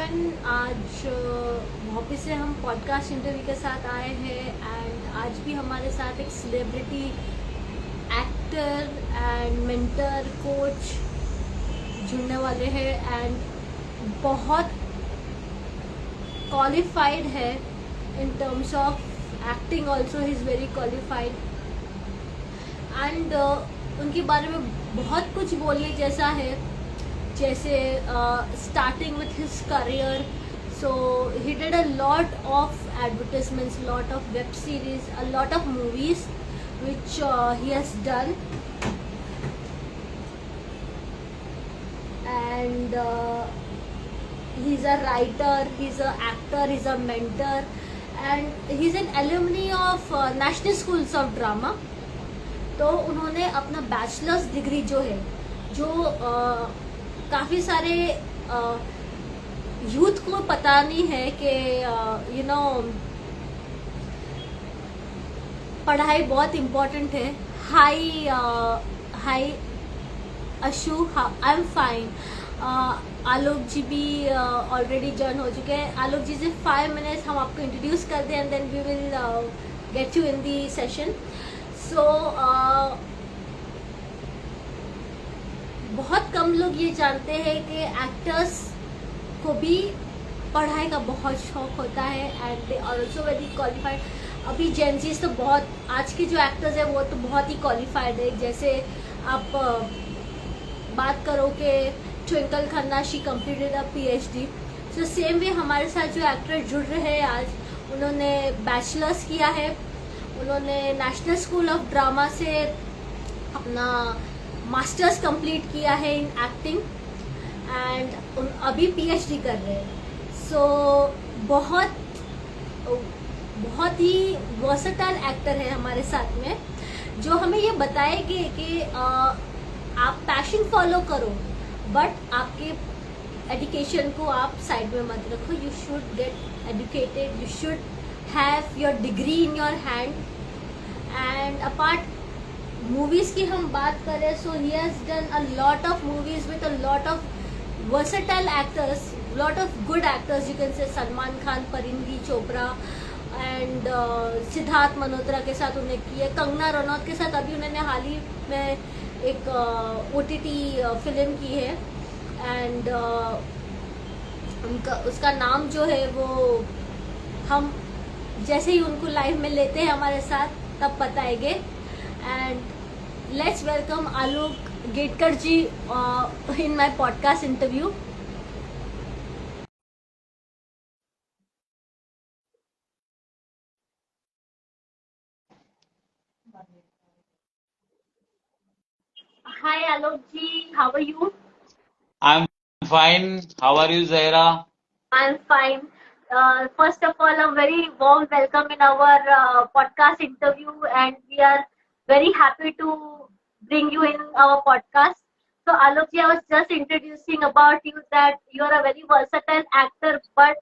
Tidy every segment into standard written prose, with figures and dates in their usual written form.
Everyone. आज वापस से हम पॉडकास्ट इंटरव्यू के साथ आए हैं एंड आज भी हमारे साथ एक celebrity actor and mentor coach जुड़ने वाले हैं एंड बहुत क्वालिफाइड है in terms of acting. Also he is very qualified and उनके बारे में बहुत कुछ बोलने जैसा है, जैसे starting with his career. So he did a lot of advertisements, lot of web series, a lot of movies which he has done, and he's a writer, he's a actor, he's a mentor, and he's an alumni of National Schools of Drama. तो उन्होंने अपना bachelors degree जो है, जो काफ़ी सारे youth को पता नहीं है कि पढ़ाई बहुत इम्पोर्टेंट है। Hi Ashu, I am fine. Alok ji भी ऑलरेडी जॉइन हो चुके हैं। आलोक जी से 5 मिनट्स हम आपको इंट्रोड्यूस कर दें and then we will get you in the session. So बहुत कम लोग ये जानते हैं कि एक्टर्स को भी पढ़ाई का बहुत शौक होता है and they are also very qualified. अभी जेंजीज तो बहुत, आज के जो एक्टर्स हैं वो तो बहुत ही क्वालिफाइड है। जैसे आप बात करो कि Twinkle Khanna, she completed a PhD। So same way हमारे साथ जो एक्टर जुड़ रहे हैं आज, उन्होंने बैचलर्स किया है, उन्होंने नेशनल स्कूल ऑफ ड्रामा से अपना मास्टर्स कंप्लीट किया है इन एक्टिंग एंड अभी PhD कर रहे हैं। सो बहुत ही वर्सेटाइल एक्टर है हमारे साथ में, जो हमें ये बताएगी कि आप पैशन फॉलो करो बट आपके एजुकेशन को आप साइड में मत रखो। You should get educated, you should have your degree in your hand. And apart movies की हम बात करें, so he has done a lot of movies with a lot of versatile actors, lot of good actors. You can say Salman Khan, Parineeti Chopra and Siddharth Malhotra के साथ उन्हें किया, कंगना रनौत के साथ अभी उन्होंने हाल ही में एक OTT फिल्म की है एंड उसका नाम जो है वो हम जैसे ही उनको लाइव में लेते हैं हमारे साथ तब बताएंगे। And let's welcome Alok Getkar ji in my podcast interview. Hi Alok ji, how are you? I'm fine. How are you, Zahra? I'm fine. First of all, a very warm welcome in our podcast interview, and we are very happy to bring you in our podcast. So, Alokji, I was just introducing about you that you are a very versatile actor, but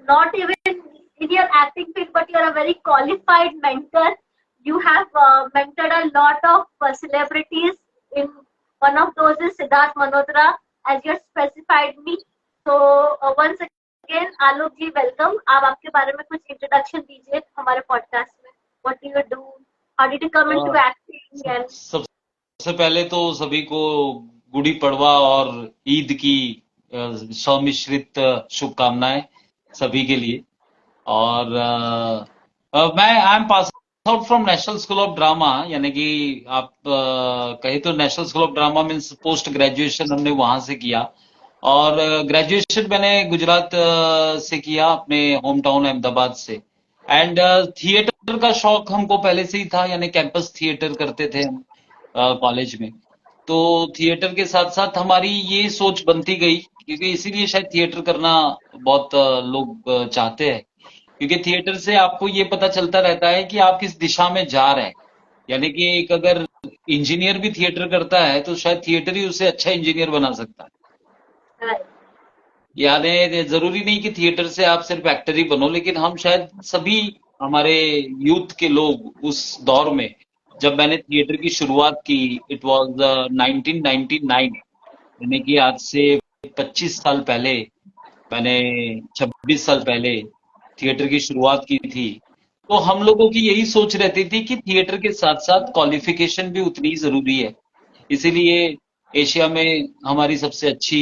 not even in your acting field, but you are a very qualified mentor. You have mentored a lot of celebrities. In one of those is Siddharth Malhotra, as you specified me. So, once again, Alok ji welcome. आप आपके बारे में कुछ introduction दीजिए हमारे podcast में। What do you do, how did you come into acting and सबसे पहले तो सभी को गुड़ी पड़वा और ईद की सम्मिश्रित शुभकामनाएं सभी के लिए। और मैं I am pass out from national school of drama, यानी कि आप कहे तो national school of drama means post graduation हमने वहां से किया। और ग्रेजुएशन मैंने गुजरात से किया, अपने होम टाउन अहमदाबाद से। एंड थिएटर का शौक हमको पहले से ही था, यानी कैंपस थिएटर करते थे हम कॉलेज में। तो थिएटर के साथ साथ हमारी ये सोच बनती गई, क्योंकि इसीलिए शायद थिएटर करना बहुत लोग चाहते हैं, क्योंकि थिएटर से आपको ये पता चलता रहता है कि आप किस दिशा में जा रहे हैं। यानी कि एक अगर इंजीनियर भी थिएटर करता है तो शायद थिएटर ही उसे अच्छा इंजीनियर बना सकता है। यानी जरूरी नहीं कि थिएटर से आप सिर्फ एक्टर ही बनो, लेकिन हम शायद सभी, हमारे यूथ के लोग उस दौर में, जब मैंने थिएटर की शुरुआत की, इट वाज 1999, यानी कि आज से 25 साल पहले। मैंने 26 साल पहले थिएटर की शुरुआत की थी। तो हम लोगों की यही सोच रहती थी कि थिएटर के साथ साथ क्वालिफिकेशन भी उतनी ही जरूरी है। इसीलिए एशिया में हमारी सबसे अच्छी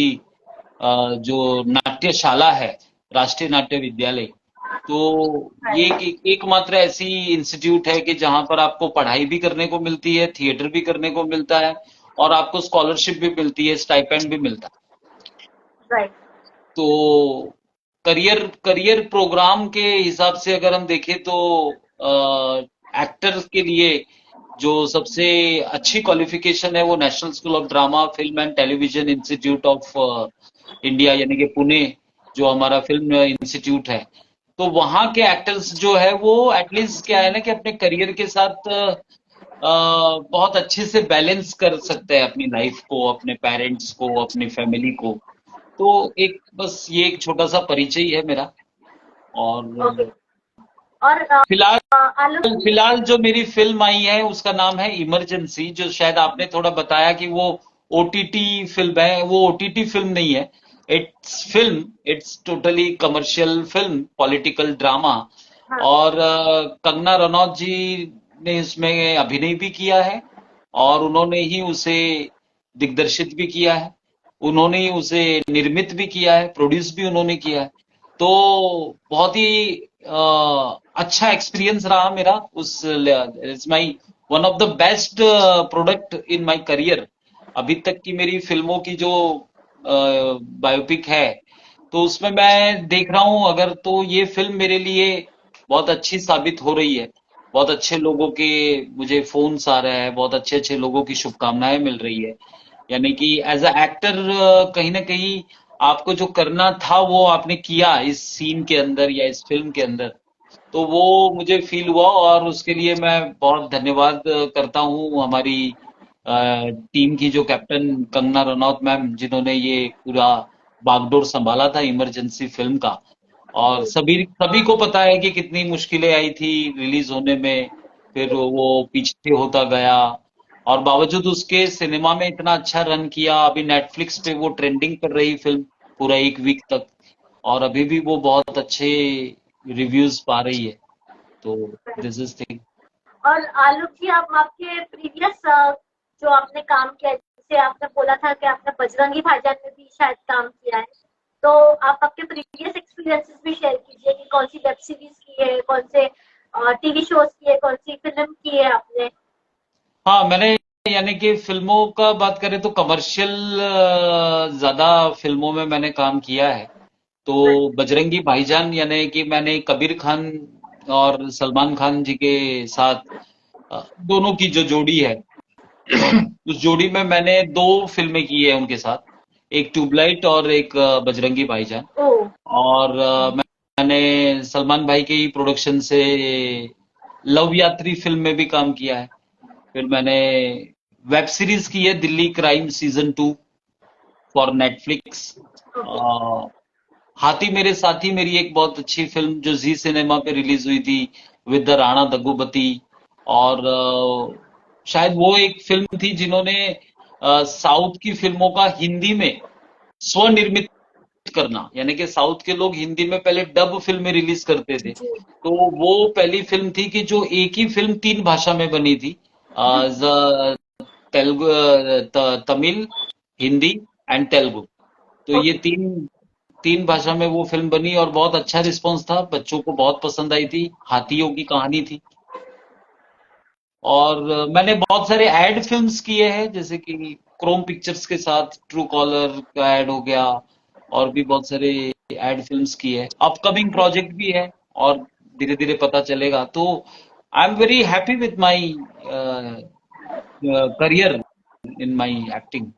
जो नाट्यशाला है, राष्ट्रीय नाट्य विद्यालय, तो ये एकमात्र ऐसी इंस्टीट्यूट है कि जहां पर आपको पढ़ाई भी करने को मिलती है, थिएटर भी करने को मिलता है, और आपको स्कॉलरशिप भी मिलती है, स्टाइपेंड भी मिलता है। राइट। तो करियर करियर प्रोग्राम के हिसाब से अगर हम देखें तो एक्टर के लिए जो सबसे अच्छी क्वालिफिकेशन है वो national school of drama film and television institute of India, यानी कि पुणे, जो हमारा फिल्म इंस्टीट्यूट है। तो वहां के एक्टर्स जो है वो एटलीस्ट क्या है ना कि अपने करियर के साथ बहुत अच्छे से बैलेंस कर सकते हैं अपनी लाइफ को, अपने पेरेंट्स को, अपनी फैमिली को। तो एक बस ये एक छोटा सा परिचय है मेरा। ओके। और और फिलहाल आलोक जी। फिलहाल जो मेरी फिल्म आई है उसका नाम है इमरजेंसी, जो शायद आपने थोड़ा बताया कि वो ओटीटी फिल्म है। वो ओटीटी फिल्म नहीं है, it's totally commercial film, political drama. हाँ। और कंगना रनौत जी ने इसमें अभिनय भी किया है, और उन्होंने ही उसे दिग्दर्शित भी किया है, उन्होंने ही उसे निर्मित भी किया है, प्रोड्यूस भी उन्होंने किया है। तो बहुत ही अच्छा एक्सपीरियंस रहा मेरा। उस it's my one of the best product in my career. अभी तक की मेरी फिल्मों की जो बायोपिक है, तो उसमें मैं देख रहा हूं अगर, तो ये फिल्म मेरे लिए बहुत अच्छी साबित हो रही है। बहुत अच्छे लोगों के मुझे फोन्स आ रहे हैं, बहुत अच्छे अच्छे लोगों की शुभकामनाएं मिल रही है। यानी कि एज अ एक्टर कहीं ना कहीं आपको जो करना था वो आपने किया इस सीन के अंदर या इस फिल्म के अंदर। तो वो मुझे फील हुआ, और उसके लिए मैं बहुत धन्यवाद करता हूँ हमारी टीम की, जो कैप्टन कंगना रनौत मैम, जिन्होंने ये पूरा बागडोर संभाला था इमरजेंसी फिल्म का। और जी। सभी सभी को पता है कि कितनी मुश्किलें आई थी रिलीज होने में, फिर वो पीछे होता गया, और बावजूद उसके सिनेमा में इतना अच्छा रन किया। अभी नेटफ्लिक्स पे वो ट्रेंडिंग कर रही फिल्म पूरा एक वीक तक, और अभी भी वो बहुत अच्छे रिव्यूज पा रही है। तो दिस इज थिंग। और आलोक जी, आप आपके प्रीवियस जो आपने काम किया, जैसे आपने बोला था कि आपने बजरंगी भाईजान में भी शायद काम किया है, तो आप आपके प्रीवियस एक्सपीरियंसेस भी शेयर कीजिए कि कौन सी वेब सीरीज की है, कौन से टीवी शोज की है, कौन सी फिल्म की है आपने। हाँ, मैंने, यानी कि फिल्मों का बात करें तो कमर्शियल ज्यादा फिल्मों में मैंने काम किया है। तो बजरंगी भाईजान, यानी कि मैंने कबीर खान और सलमान खान जी के साथ दोनों की जो जोड़ी है उस जोड़ी में मैंने दो फिल्में की है उनके साथ, एक ट्यूबलाइट और एक बजरंगी भाईजान। ओ। और मैंने सलमान भाई के ही प्रोडक्शन से लव यात्री फिल्म में भी काम किया है। फिर मैंने वेब सीरीज की है Delhi crime season 2 for Netflix. Okay. हाथी मेरे साथी मेरी एक बहुत अच्छी फिल्म जो जी सिनेमा पे रिलीज हुई थी, विद द राणा दग्गुबती। और शायद वो एक फिल्म थी जिन्होंने साउथ की फिल्मों का हिंदी में स्वनिर्मित करना, यानी कि साउथ के लोग हिंदी में पहले डब फिल्में रिलीज करते थे। जी। तो वो पहली फिल्म थी कि जो एक ही फिल्म तीन भाषा में बनी थी, तेलुगु, तमिल, हिंदी एंड तेलुगु। तो ये ओके। तीन तीन भाषा में वो फिल्म बनी, और बहुत अच्छा रिस्पांस था, बच्चों को बहुत पसंद आई थी। हाथियों की कहानी थी। और मैंने बहुत सारे एड फिल्म्स किए हैं, जैसे कि क्रोम पिक्चर्स के साथ ट्रू कॉलर का एड हो गया, और भी बहुत सारे एड फिल्म्स की है। अपकमिंग प्रोजेक्ट भी है, और धीरे धीरे पता चलेगा। तो I am very happy with my career in my acting.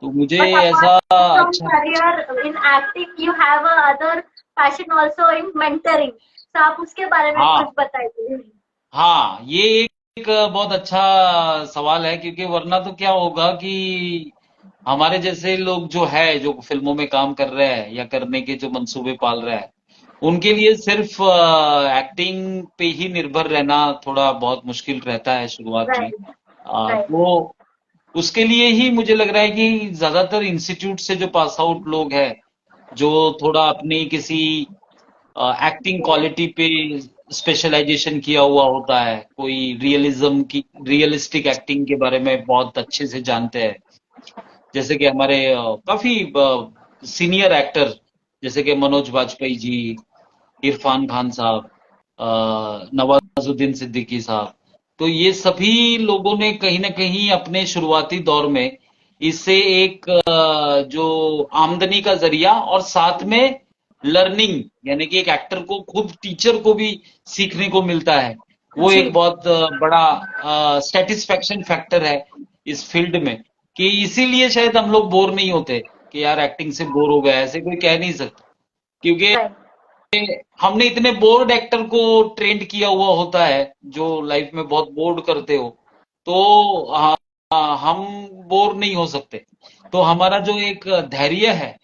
तो मुझे But apart ऐसा from अच्छा, career in acting, you have a other passion also in mentoring. तो आप उसके बारे में कुछ हाँ बताइए। हाँ, ये एक बहुत अच्छा सवाल है, क्योंकि वरना तो क्या होगा कि हमारे जैसे लोग जो है, जो फिल्मों में काम कर रहे हैं या करने के जो मंसूबे पाल रहे हैं, उनके लिए सिर्फ एक्टिंग पे ही निर्भर रहना थोड़ा बहुत मुश्किल रहता है शुरुआत में। राइट। राइट। तो उसके लिए ही मुझे लग रहा है कि ज्यादातर इंस्टीट्यूट से जो पास आउट लोग हैं जो थोड़ा अपनी किसी एक्टिंग क्वालिटी पे स्पेशलाइजेशन किया हुआ होता है, कोई रियलिज्म की रियलिस्टिक एक्टिंग के बारे में बहुत अच्छे से जानते हैं, जैसे कि हमारे काफी सीनियर एक्टर जैसे कि मनोज बाजपेयी जी, इरफान खान साहब, नवाजुद्दीन सिद्दीकी साहब। तो ये सभी लोगों ने कहीं ना कहीं अपने शुरुआती दौर में इसे एक जो आमदनी का जरिया और साथ में लर्निंग, यानी कि एक एक्टर को खुद टीचर को भी सीखने को मिलता है, वो जी। एक बहुत बड़ा सेटिस्फेक्शन फैक्टर है इस फील्ड में, कि इसीलिए शायद हम लोग बोर नहीं होते कि यार एक्टिंग से बोर हो गया, ऐसे कोई कह नहीं सकता, क्योंकि राइट। हमने इतने बोर्ड एक्टर को ट्रेंड किया हुआ होता है जो लाइफ में बहुत बोर्ड करते हो, तो हम बोर नहीं हो सकते। तो हमारा जो एक धैर्य है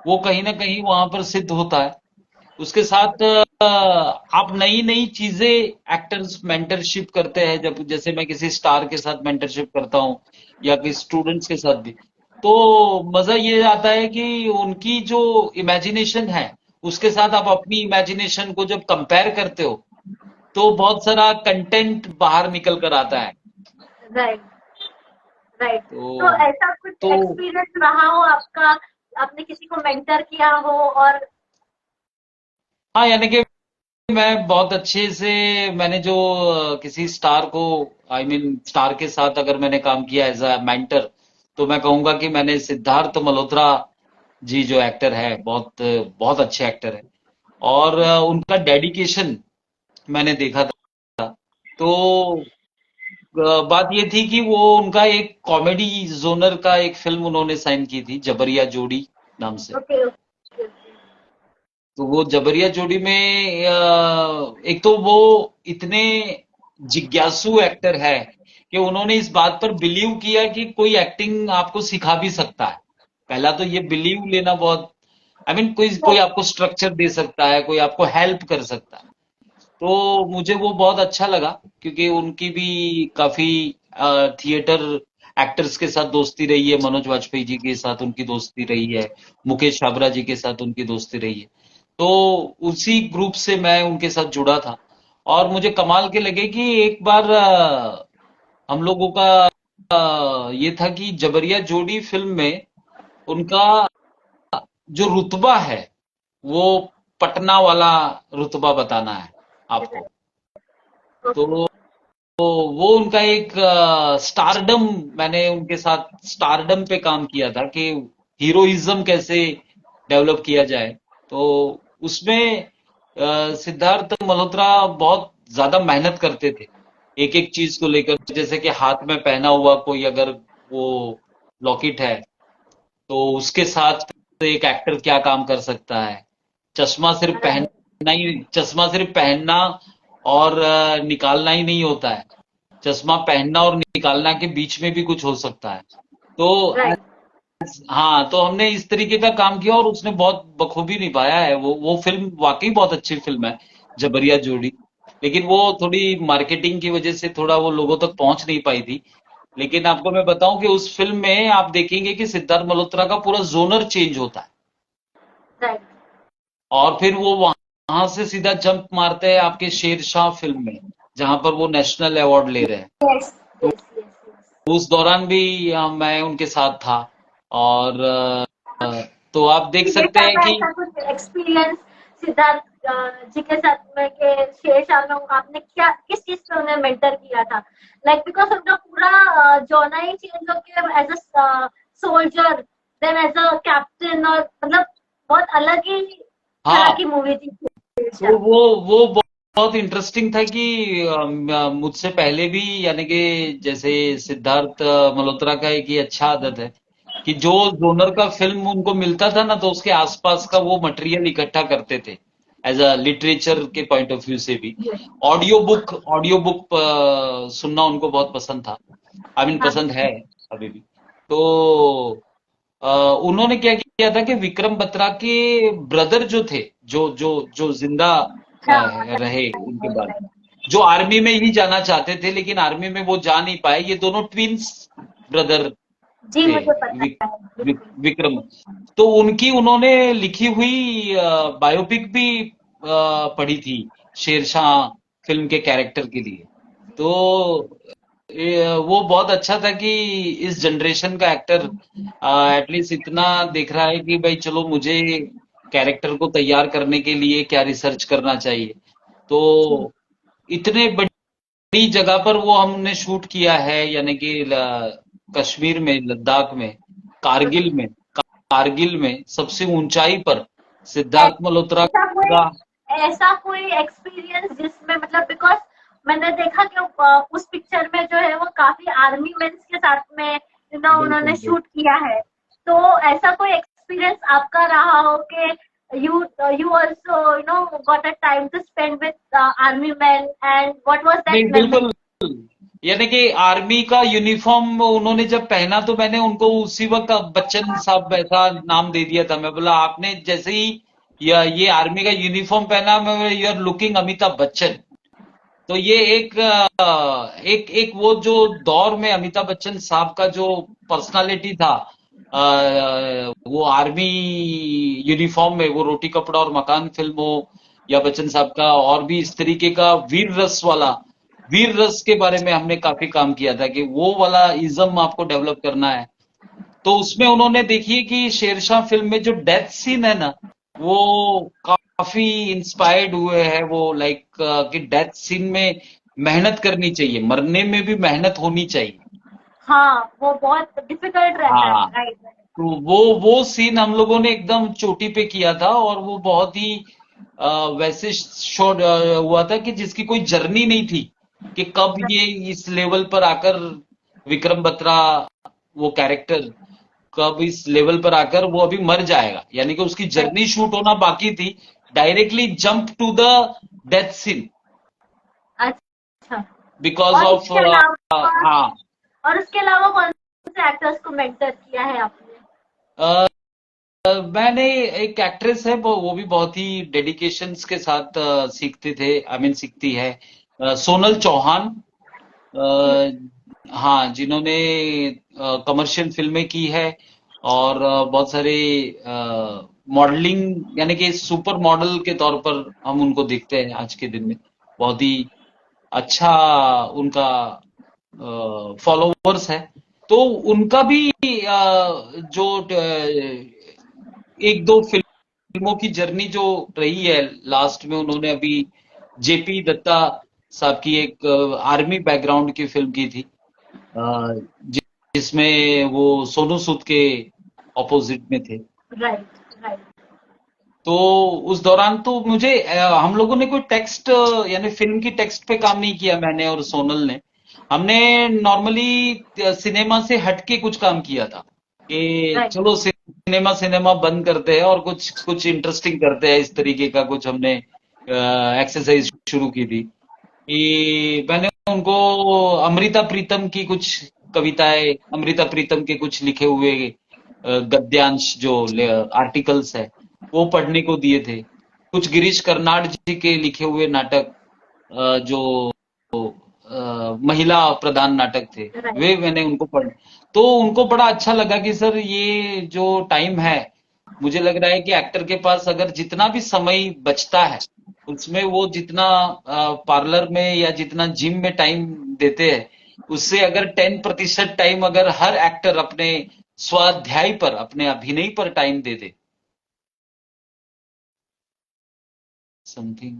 वो कहीं ना कहीं वहां पर सिद्ध होता है। उसके साथ आप नई नई चीजें, एक्टर्स मेंटरशिप करते हैं, जब जैसे मैं किसी स्टार के साथ मेंटरशिप करता हूँ या किसी स्टूडेंट्स के साथ भी, तो मजा ये आता है कि उनकी जो इमेजिनेशन है उसके साथ आप अपनी इमेजिनेशन को जब कंपेयर करते हो तो बहुत सारा कंटेंट बाहर निकल कर आता है। राइट। राइट। तो तो ऐसा कुछ तो एक्सपीरियंस रहा हो आपका, आपने किसी को मेंटर किया हो और हाँ, यानी कि मैं बहुत अच्छे से, मैंने जो किसी स्टार को, आई मीन स्टार के साथ अगर मैंने काम किया एज अ मेंटर, तो मैं कहूंगा कि मैंने सिद्धार्थ मल्होत्रा जी जो एक्टर है, बहुत बहुत अच्छे एक्टर है, और उनका डेडिकेशन मैंने देखा था। तो बात ये थी कि वो उनका एक कॉमेडी जोनर का एक फिल्म उन्होंने साइन की थी, जबरिया जोड़ी नाम से। Okay okay. तो वो जबरिया जोड़ी में एक तो वो इतने जिज्ञासु एक्टर है कि उन्होंने इस बात पर बिलीव किया कि कोई एक्टिंग आपको सिखा भी सकता है। पहला तो ये बिलीव लेना बहुत, आई मीन कोई कोई आपको स्ट्रक्चर दे सकता है, कोई आपको हेल्प कर सकता है। तो मुझे वो बहुत अच्छा लगा, क्योंकि उनकी भी काफी थिएटर एक्टर्स के साथ दोस्ती रही है, मनोज वाजपेयी जी के साथ उनकी दोस्ती रही है, मुकेश छाबरा जी के साथ उनकी दोस्ती रही है। तो उसी ग्रुप से मैं उनके साथ जुड़ा था, और मुझे कमाल के लगे कि एक बार हम लोगों का ये था कि जबरिया जोड़ी फिल्म में उनका जो रुतबा है वो पटना वाला रुतबा बताना है आपको। तो ओके। वो उनका एक स्टारडम, मैंने उनके साथ स्टारडम पे काम किया था कि हीरोइज्म कैसे डेवलप किया जाए। तो उसमें सिद्धार्थ मल्होत्रा बहुत ज्यादा मेहनत करते थे एक एक चीज को लेकर, जैसे कि हाथ में पहना हुआ कोई अगर वो लॉकेट है, तो उसके साथ एक एक्टर क्या काम कर सकता है। चश्मा सिर्फ पहनना ही, चश्मा सिर्फ पहनना और निकालना ही नहीं होता है, चश्मा पहनना और निकालना के बीच में भी कुछ हो सकता है। तो राइट। हाँ, तो हमने इस तरीके का काम किया और उसने बहुत बखूबी निभाया है। वो फिल्म वाकई बहुत अच्छी फिल्म है, जबरिया जोड़ी। लेकिन वो थोड़ी मार्केटिंग की वजह से थोड़ा वो लोगों तक पहुंच नहीं पाई थी। लेकिन आपको मैं बताऊं कि उस फिल्म में आप देखेंगे कि सिद्धार्थ मल्होत्रा का पूरा जोनर चेंज होता है, राइट। और फिर वो वहां से सीधा जंप मारते हैं आपके शेरशाह फिल्म में, जहां पर वो नेशनल अवार्ड ले रहे हैं। Yes yes yes yes. उस दौरान भी मैं उनके साथ था, और तो आप देख ये सकते था हैं कि ऐसा कुछ एक्सपीरियंस सिद्धार्थ जी के साथ में के शेरशाह में आपने क्या किस चीज पे उन्हें मेंटर किया था, लाइक बिकॉज उनका पूरा जॉनर ही चेंज होके as a soldier then as a captain, और मतलब बहुत अलग ही तरह हाँ, की मूवी थी तो शेरशाह। वो बहुत इंटरेस्टिंग था कि मुझसे पहले भी, यानी कि जैसे सिद्धार्थ मल्होत्रा का एक ये अच्छा आदत है कि जो जोनर का फिल्म उनको मिलता था ना, तो उसके आसपास का वो मटेरियल इकट्ठा करते थे, एज अ लिटरेचर के पॉइंट ऑफ व्यू से भी। ऑडियो बुक सुनना उनको बहुत पसंद था, आई मीन हाँ पसंद है अभी भी। तो अ, उन्होंने क्या किया था कि विक्रम बत्रा के ब्रदर जो थे, जो जो जो जिंदा हाँ। रहे उनके बाद, जो आर्मी में ही जाना चाहते थे लेकिन आर्मी में वो जा नहीं पाए, ये दोनों ट्विंस ब्रदर जी थे, मुझे पता विक, है, विक, बिल्कुल। विक्रम। तो उनकी उन्होंने लिखी हुई बायोपिक भी पढ़ी थी, शेरशाह फिल्म के कैरेक्टर के लिए। तो वो बहुत अच्छा था कि इस जनरेशन का एक्टर एटलीस्ट इतना देख रहा है कि भाई चलो मुझे कैरेक्टर को तैयार करने के लिए क्या रिसर्च करना चाहिए। तो जी इतने बड़ी जगह पर वो हमने शूट किया है, यानी कि कश्मीर में, लद्दाख में, कारगिल में, कारगिल में सबसे ऊंचाई पर सिद्धार्थ मल्होत्रा ऐसा कोई का। ऐसा कोई एक्सपीरियंस जिसमें मतलब बिकॉज मैंने देखा कि उस पिक्चर में जो है वो काफी आर्मी मेंस के साथ में बिल्कुल उन्होंने बिल्कुल। शूट किया है। तो ऐसा कोई एक्सपीरियंस आपका रहा हो कि you you also got a time to spend with army man and what was that नहीं मेमोरी? बिल्कुल, यानी कि आर्मी का यूनिफॉर्म उन्होंने जब पहना तो मैंने उनको उसी वक्त बच्चन साहब ऐसा नाम दे दिया था। मैं बोला आपने जैसे ही ये आर्मी का यूनिफॉर्म पहना, मैं you are looking Amitabh Bachchan. तो ये एक वो जो दौर में अमिताभ बच्चन साहब का जो पर्सनालिटी था, वो आर्मी यूनिफॉर्म में, वो रोटी कपड़ा और मकान फिल्म हो या बच्चन साहब का और भी इस तरीके का वीर रस वाला, वीर रस के बारे में हमने काफी काम किया था कि वो वाला इज्म आपको डेवलप करना है। तो उसमें उन्होंने देखिए कि शेरशाह फिल्म में जो डेथ सीन है ना, वो काफी इंस्पायर्ड हुए हैं वो, लाइक कि डेथ सीन में मेहनत करनी चाहिए, मरने में भी मेहनत होनी चाहिए। हाँ वो बहुत डिफिकल्ट रहता है, हाँ, राइट। तो वो सीन हम लोगों ने एकदम चोटी पे किया था और वो बहुत ही वैसे शॉट हुआ था कि जिसकी कोई जर्नी नहीं थी कि कब ये इस लेवल पर आकर विक्रम बत्रा, वो कैरेक्टर कब इस लेवल पर आकर वो अभी मर जाएगा, यानी कि उसकी राइट। जर्नी शूट होना बाकी थी। Directly jump to the death scene अच्छा। बिकॉज और ऑफ, इसके अलावा हाँ। और उसके अलावा कौन से एक्टर्स को मेंटर किया है आपने? मैंने एक एक्ट्रेस है, वो भी बहुत ही डेडिकेशंस के साथ सीखते थे, आई मीन सीखती है, सोनल चौहान। हाँ, जिन्होंने कमर्शियल फिल्में की है और बहुत सारे मॉडलिंग, यानी कि सुपर मॉडल के तौर पर हम उनको देखते हैं आज के दिन में। बहुत ही अच्छा उनका फॉलोवर्स है। तो उनका भी जो एक दो फिल्मों की जर्नी जो रही है, लास्ट में उन्होंने अभी जेपी दत्ता साहब की एक आर्मी बैकग्राउंड की फिल्म की थी, अ, जिसमें वो सोनू सूद के ऑपोजिट में थे। Right, right. तो उस दौरान तो मुझे हम लोगों ने कोई टेक्स्ट, यानी फिल्म की टेक्स्ट पे काम नहीं किया, मैंने और सोनल ने। हमने नॉर्मली सिनेमा से हटके कुछ काम किया था कि राइट। चलो सिनेमा सिनेमा बंद करते हैं और कुछ कुछ इंटरेस्टिंग करते हैं, इस तरीके का कुछ हमने एक्सरसाइज शुरू की थी कि मैंने उनको अमृता प्रीतम की कुछ कविताएं, अमृता प्रीतम के कुछ लिखे हुए गद्यांश जो आर्टिकल्स है वो पढ़ने को दिए थे। कुछ गिरीश कर्नाड जी के लिखे हुए नाटक, जो महिला प्रधान नाटक थे, राइट। वे मैंने उनको पढ़, तो उनको बड़ा अच्छा लगा कि सर ये जो टाइम है, मुझे लग रहा है कि एक्टर के पास अगर जितना भी समय बचता है उसमें वो जितना पार्लर में या जितना जिम में टाइम देते हैं, उससे अगर 10% टाइम अगर हर एक्टर अपने स्वाध्याय पर, अपने अभिनय पर टाइम दे दे, समथिंग।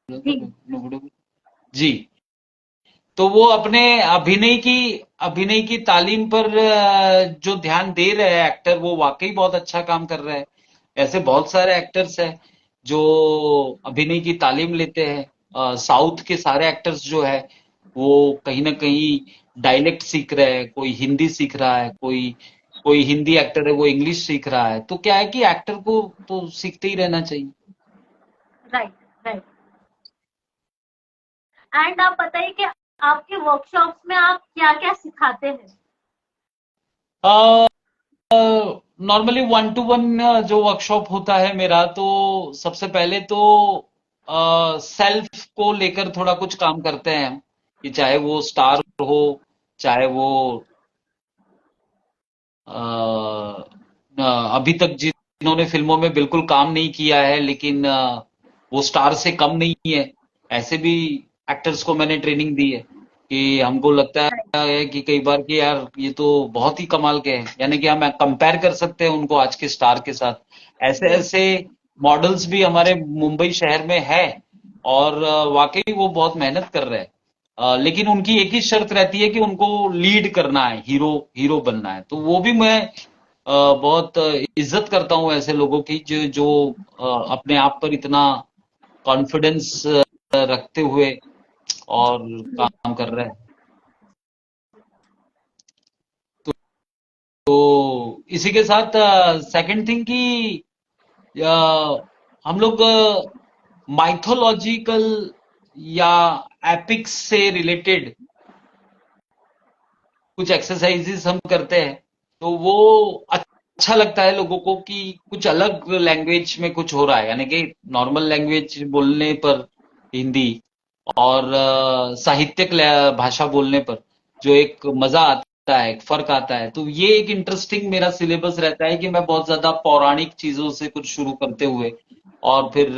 जी। जी। तो वो अपने अभिनय की तालीम पर जो ध्यान दे रहे हैं एक्टर, वो वाकई बहुत अच्छा काम कर रहे हैं। ऐसे बहुत सारे एक्टर्स हैं जो अभिनय की तालीम लेते हैं। साउथ के सारे एक्टर्स जो है वो कहीं ना कहीं डायलेक्ट सीख रहे हैं, कोई हिंदी सीख रहा है, कोई कोई हिंदी एक्टर है वो इंग्लिश सीख रहा है। तो क्या है कि एक्टर को तो सीखते ही रहना चाहिए। Right, right. एंड आप बताइए कि आपके वर्कशॉप्स में आप क्या-क्या सिखाते हैं? नॉर्मली 1 to 1 जो वर्कशॉप होता है मेरा, तो सबसे पहले तो सेल्फ को लेकर थोड़ा कुछ काम करते हैं हम। कि चाहे वो स्टार हो, चाहे वो अभी तक जिन्होंने फिल्मों में बिल्कुल काम नहीं किया है लेकिन वो स्टार से कम नहीं है, ऐसे भी एक्टर्स को मैंने ट्रेनिंग दी है कि हमको लगता है कि कई बार कि यार ये तो बहुत ही कमाल के हैं, यानी कि हम कंपेयर कर सकते हैं उनको आज के स्टार के साथ। ऐसे ऐसे मॉडल्स भी हमारे मुंबई शहर में है और वाकई वो बहुत मेहनत कर रहे हैं। लेकिन उनकी एक ही शर्त रहती है कि उनको लीड करना है, हीरो हीरो बनना है। तो वो भी मैं बहुत इज्जत करता हूँ ऐसे लोगों की जो जो अपने आप पर इतना कॉन्फिडेंस रखते हुए और काम कर रहे हैं। तो इसी के साथ सेकंड थिंग कि अ, हम लोग माइथोलॉजिकल या एपिक्स से रिलेटेड कुछ एक्सरसाइजेस हम करते हैं, तो वो अच्छा लगता है लोगों को कि कुछ अलग लैंग्वेज में कुछ हो रहा है, यानी कि नॉर्मल लैंग्वेज बोलने पर हिंदी और साहित्यिक भाषा बोलने पर जो एक मजा आता है, एक फर्क आता है। तो ये एक इंटरेस्टिंग मेरा सिलेबस रहता है कि मैं बहुत ज्यादा पौराणिक चीजों से कुछ शुरू करते हुए और फिर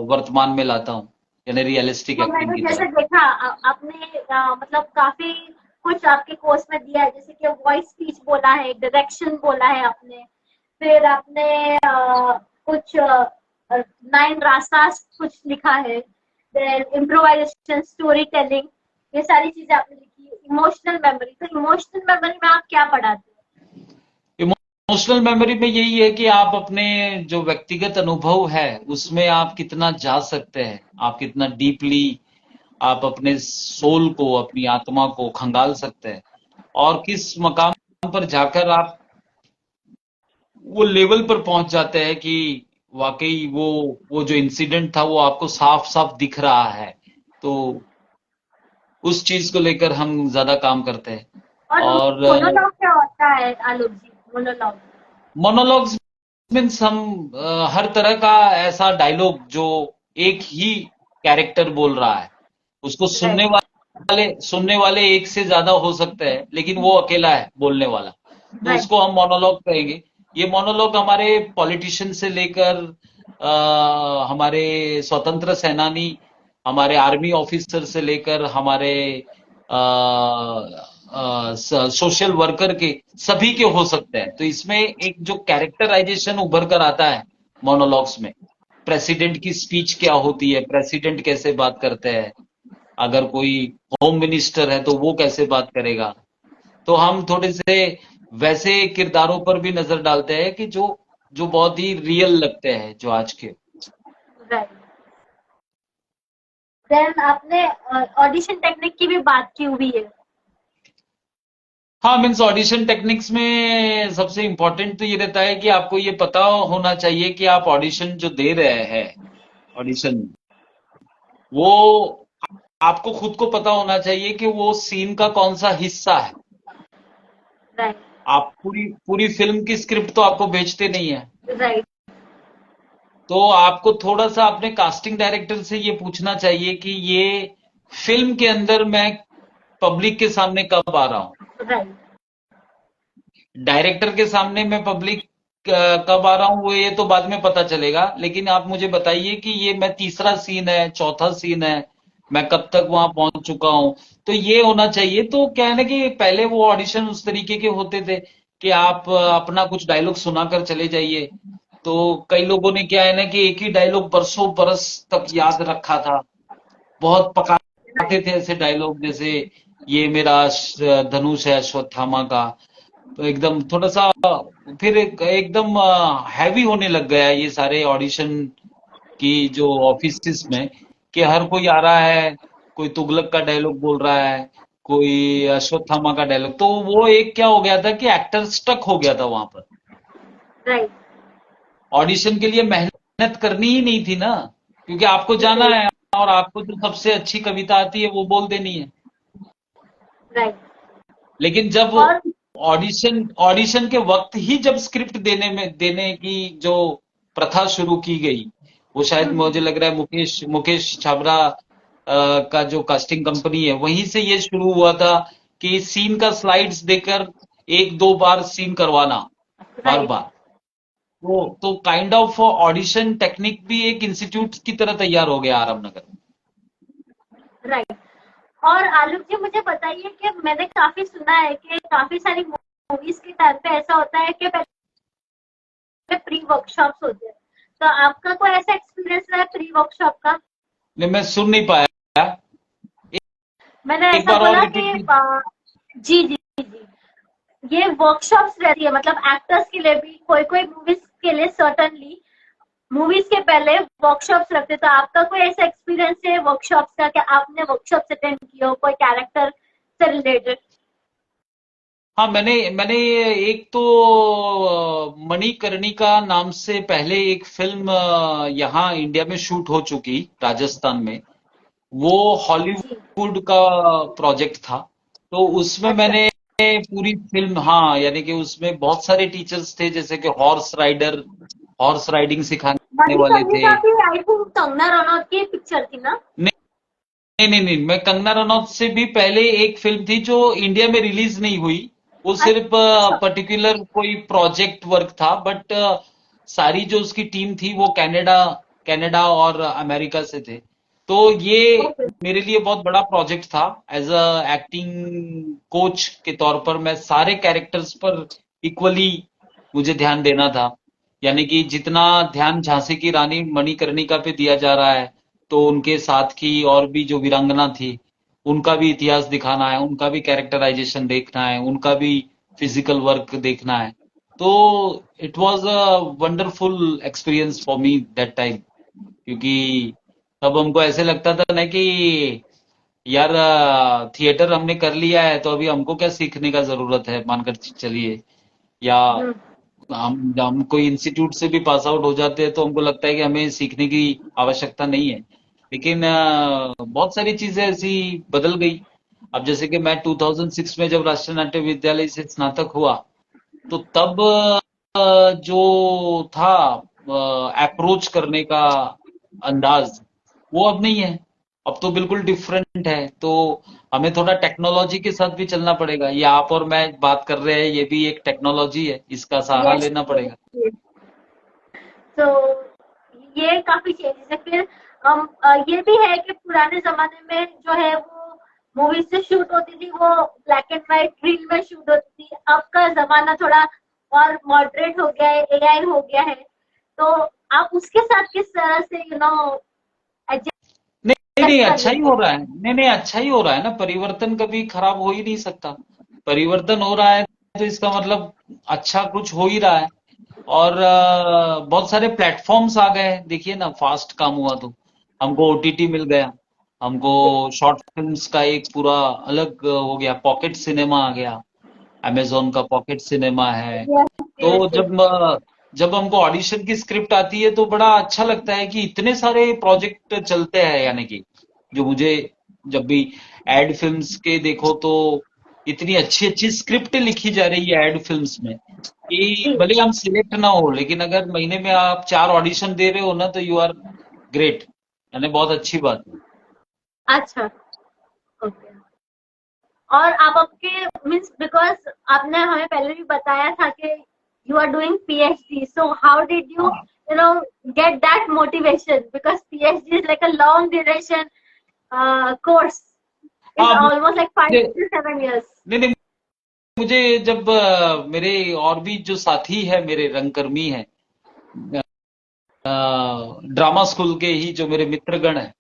वर्तमान में लाता हूँ, यानी रियलिस्टिक तो एक्टिंग मैंने की जैसे तरफ। देखा आपने मतलब काफी कुछ आपके कोर्स में दिया है, जैसे कि वॉइस स्पीच बोला है, डायरेक्शन बोला है आपने, फिर आपने कुछ नाइन रास्तास कुछ लिखा है, देन इम्प्रोवाइजेशन, स्टोरी टेलिंग, ये सारी चीजें आपने लिखी। इमोशनल मेमोरी, तो इमोशनल मेमोरी में आप क्या पढ़ाते इमोशनल मेमोरी में यही है कि आप अपने जो व्यक्तिगत अनुभव है उसमें आप कितना जा सकते हैं, आप कितना डीपली आप अपने सोल को, अपनी आत्मा को खंगाल सकते हैं और किस मकाम पर जाकर आप वो लेवल पर पहुंच जाते हैं कि वाकई वो जो इंसिडेंट था वो आपको साफ साफ दिख रहा है। तो उस चीज को लेकर हम ज्यादा काम करते हैं। हैं? और और मोनोलॉग क्या होता है आलोक जी? मोनोलॉग? मोनोलॉग्स मीन्स हम हर तरह का ऐसा डायलॉग जो एक ही कैरेक्टर बोल रहा है, उसको राइट, सुनने वाले एक से ज्यादा हो सकते हैं लेकिन वो अकेला है बोलने वाला, तो राइट, उसको हम मोनोलॉग कहेंगे। ये मोनोलॉग हमारे पॉलिटिशियन से लेकर हमारे स्वतंत्र सेनानी, हमारे आर्मी ऑफिसर से लेकर हमारे सोशल वर्कर के, सभी के हो सकते हैं। तो इसमें एक जो कैरेक्टराइजेशन उभर कर आता है मोनोलॉग्स में, प्रेसिडेंट की स्पीच क्या होती है, प्रेसिडेंट कैसे बात करते हैं, अगर कोई होम मिनिस्टर है तो वो कैसे बात करेगा। तो हम थोड़े से वैसे किरदारों पर भी नजर डालते हैं कि जो जो बहुत ही रियल लगते हैं जो आज के। राइट। देन आपने ऑडिशन टेक्निक की भी बात की हुई है। हाँ, मीन्स ऑडिशन टेक्निक्स में सबसे इम्पोर्टेंट तो ये रहता है कि आपको ये पता होना चाहिए कि आप ऑडिशन जो दे रहे हैं, ऑडिशन, वो आपको खुद को पता होना चाहिए कि वो सीन का कौन सा हिस्सा है। राइट, आप पूरी पूरी फिल्म की स्क्रिप्ट तो आपको भेजते नहीं है, राइट, तो आपको थोड़ा सा अपने कास्टिंग डायरेक्टर से ये पूछना चाहिए कि ये फिल्म के अंदर मैं पब्लिक के सामने कब आ रहा हूँ। राइट, डायरेक्टर के सामने मैं पब्लिक कब आ रहा हूँ वो ये तो बाद में पता चलेगा, लेकिन आप मुझे बताइए कि ये मैं तीसरा सीन है, चौथा सीन है, मैं कब तक वहां पहुंच चुका हूँ। तो ये होना चाहिए। तो क्या है ना कि पहले वो ऑडिशन उस तरीके के होते थे कि आप अपना कुछ डायलॉग सुनाकर चले जाइए। तो कई लोगों ने क्या है ना कि एक ही डायलॉग बरसों बरस तक याद रखा था, बहुत पकाते थे ऐसे डायलॉग, जैसे ये मेरा धनुष है अश्वत्थामा का। तो एकदम थोड़ा सा फिर एकदम हैवी होने लग गया है ये सारे ऑडिशन की जो ऑफिस में, कि हर कोई आ रहा है, कोई तुगलक का डायलॉग बोल रहा है, कोई अश्वत्थामा का डायलॉग। तो वो एक क्या हो गया था कि एक्टर स्टक हो गया था वहां पर। राइट, ऑडिशन के लिए मेहनत करनी ही नहीं थी ना, क्योंकि आपको जाना है और आपको जो सबसे अच्छी कविता आती है वो बोल देनी है। राइट। लेकिन जब और ऑडिशन ऑडिशन के वक्त ही जब स्क्रिप्ट देने की जो प्रथा शुरू की गई, वो शायद मुझे लग रहा है मुकेश मुकेश छाबड़ा का जो कास्टिंग कंपनी है वहीं से ये शुरू हुआ था कि सीन का स्लाइड्स देकर एक दो बार सीन करवाना, बार राइट। बार। तो काइंड ऑफ ऑडिशन टेक्निक भी एक इंस्टीट्यूट की तरह तैयार हो गया आराम नगर में। राइट। और आलोक जी मुझे बताइए कि मैंने काफी सुना है कि काफी सारी मूवीज के टाइम पे ऐसा होता है कि पहले प्री वर्कशॉप्स होते हैं, तो आपका कोई ऐसा एक्सपीरियंस रहा है प्री वर्कशॉप का? नहीं, मैं सुन नहीं पाया। मैंने एक ऐसा बार और बोला रिपीट कि की। जी जी जी, ये वर्कशॉप्स रहती है मतलब एक्टर्स के लिए भी, कोई कोई मूवीज के लिए सर्टनली मूवीज के पहले वर्कशॉप्स रखते, तो आपका कोई ऐसा एक्सपीरियंस है वर्कशॉप्स का कि आपने वर्कशॉप्स अटेंड किया हो कोई कैरेक्टर से रिलेटेड? हाँ, मैंने मैंने एक तो मणिकर्णिका नाम से पहले एक फिल्म यहाँ इंडिया में शूट हो चुकी, राजस्थान में। वो जी। हॉलीवुड का प्रोजेक्ट था। तो उसमें अच्छा। मैंने पूरी फिल्म, हाँ, यानी कि उसमें बहुत सारे टीचर्स थे, जैसे कि हॉर्स राइडिंग सिखाने वाले थे। मणिकर्णिका भी आई थिंक कंगना रनौत की पिक्चर थी ना? नहीं नहीं नहीं, मैं कंगना रनौत से भी पहले एक फिल्म थी जो इंडिया में रिलीज नहीं हुई। वो सिर्फ अच्छा। पर्टिकुलर कोई प्रोजेक्ट वर्क था, बट सारी जो उसकी टीम थी वो कनाडा कनाडा और अमेरिका से थे। तो ये ओके। मेरे लिए बहुत बड़ा प्रोजेक्ट था। एज अ एक्टिंग कोच के तौर पर मैं सारे कैरेक्टर्स पर इक्वली मुझे ध्यान देना था। यानी कि जितना ध्यान झांसी की रानी मणिकर्णिका पे दिया जा रहा है, तो उनके साथ की और भी जो वीरांगना थी, उनका भी इतिहास दिखाना है, उनका भी कैरेक्टराइजेशन देखना है, उनका भी फिजिकल वर्क देखना है। तो it was a wonderful experience for me that time, क्योंकि तब हमको ऐसे लगता था ना कि यार थिएटर हमने कर लिया है तो अभी हमको क्या सीखने का जरूरत है, मानकर चलिए। या हम्म। हम कोई इंस्टीट्यूट से भी पास आउट हो जाते हैं तो हमको लगता है कि हमें सीखने की आवश्यकता नहीं है। लेकिन बहुत सारी चीजें ऐसी बदल गई। अब जैसे कि मैं 2006 में जब राष्ट्रीय नाट्य विद्यालय से स्नातक हुआ, तो तब जो था अप्रोच करने का अंदाज, वो अब नहीं है। अब तो बिल्कुल डिफरेंट है। तो हमें थोड़ा टेक्नोलॉजी के साथ भी चलना पड़ेगा। ये आप और मैं बात कर रहे हैं, ये भी एक टेक्नोलॉजी है, इसका सहारा यस। लेना पड़ेगा। तो ये काफी चेंजेस है। फिर ये भी है कि पुराने जमाने में जो है वो मूवीज से शूट होती थी, वो ब्लैक एंड व्हाइट रील में शूट होती थी। अब का जमाना थोड़ा और मॉडरेट हो गया है, एआई हो गया है, तो आप उसके साथ किस तरह से नहीं नहीं, एडजस्ट कर अच्छा ही लेते हो हैं? रहा है। नहीं नहीं, अच्छा ही हो रहा है ना। परिवर्तन कभी खराब हो ही नहीं सकता। परिवर्तन हो रहा है तो इसका मतलब अच्छा कुछ हो ही रहा है। और बहुत सारे प्लेटफॉर्म्स आ गए हैं। देखिए ना, फास्ट काम हुआ तो हमको ओटीटी मिल गया। हमको शॉर्ट फिल्म्स का एक पूरा अलग हो गया, पॉकेट सिनेमा आ गया। अमेजोन का पॉकेट सिनेमा है। यस तो यस यस। जब हमको ऑडिशन की स्क्रिप्ट आती है तो बड़ा अच्छा लगता है कि इतने सारे प्रोजेक्ट चलते हैं। यानी कि जो मुझे, जब भी एड फिल्म्स के देखो तो इतनी अच्छी अच्छी स्क्रिप्ट लिखी जा रही है एड फिल्म्स में, कि जी। भले हम सिलेक्ट ना हो, लेकिन अगर महीने में आप 4 ऑडिशन दे रहे हो ना, तो यू आर ग्रेट। यानी बहुत अच्छी बात है। अच्छा। ओके। और आप आपके मीन्स बिकॉज आपने हमें पहले भी बताया था कि you are doing PhD, so how did you हाँ you know get that motivation, because PhD is like a long duration course, is हाँ, ऑलमोस्ट लाइक फाइव मुझे टू सेवन इयर्स नहीं नहीं, मुझे जब मेरे और भी जो साथी है, मेरे रंगकर्मी हैं, ड्रामा स्कूल के ही जो मेरे मित्रगण हैं,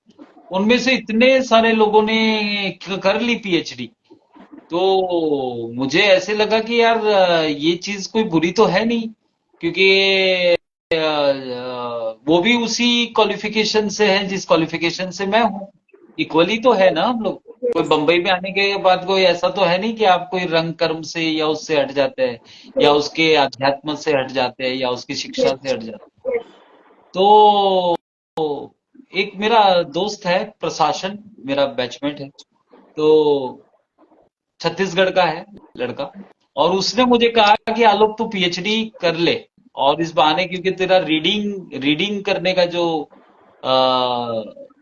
उनमें से इतने सारे लोगों ने कर ली पीएचडी। तो मुझे ऐसे लगा कि यार ये चीज कोई बुरी तो है नहीं, क्योंकि वो भी उसी क्वालिफिकेशन से है जिस क्वालिफिकेशन से मैं हूँ। इक्वली तो है ना हम लोग। कोई बंबई में आने के बाद कोई ऐसा तो है नहीं कि आप कोई रंग कर्म से या उससे हट जाते हैं, या उसके अध्यात्म से हट जाते हैं, या उसकी शिक्षा से हट जाते हैं। तो एक मेरा दोस्त है प्रशासन, मेरा बैचमेट है। तो छत्तीसगढ़ का है लड़का। और उसने मुझे कहा कि आलोक तू पीएचडी कर ले, और इस बहाने क्योंकि तेरा रीडिंग रीडिंग करने का जो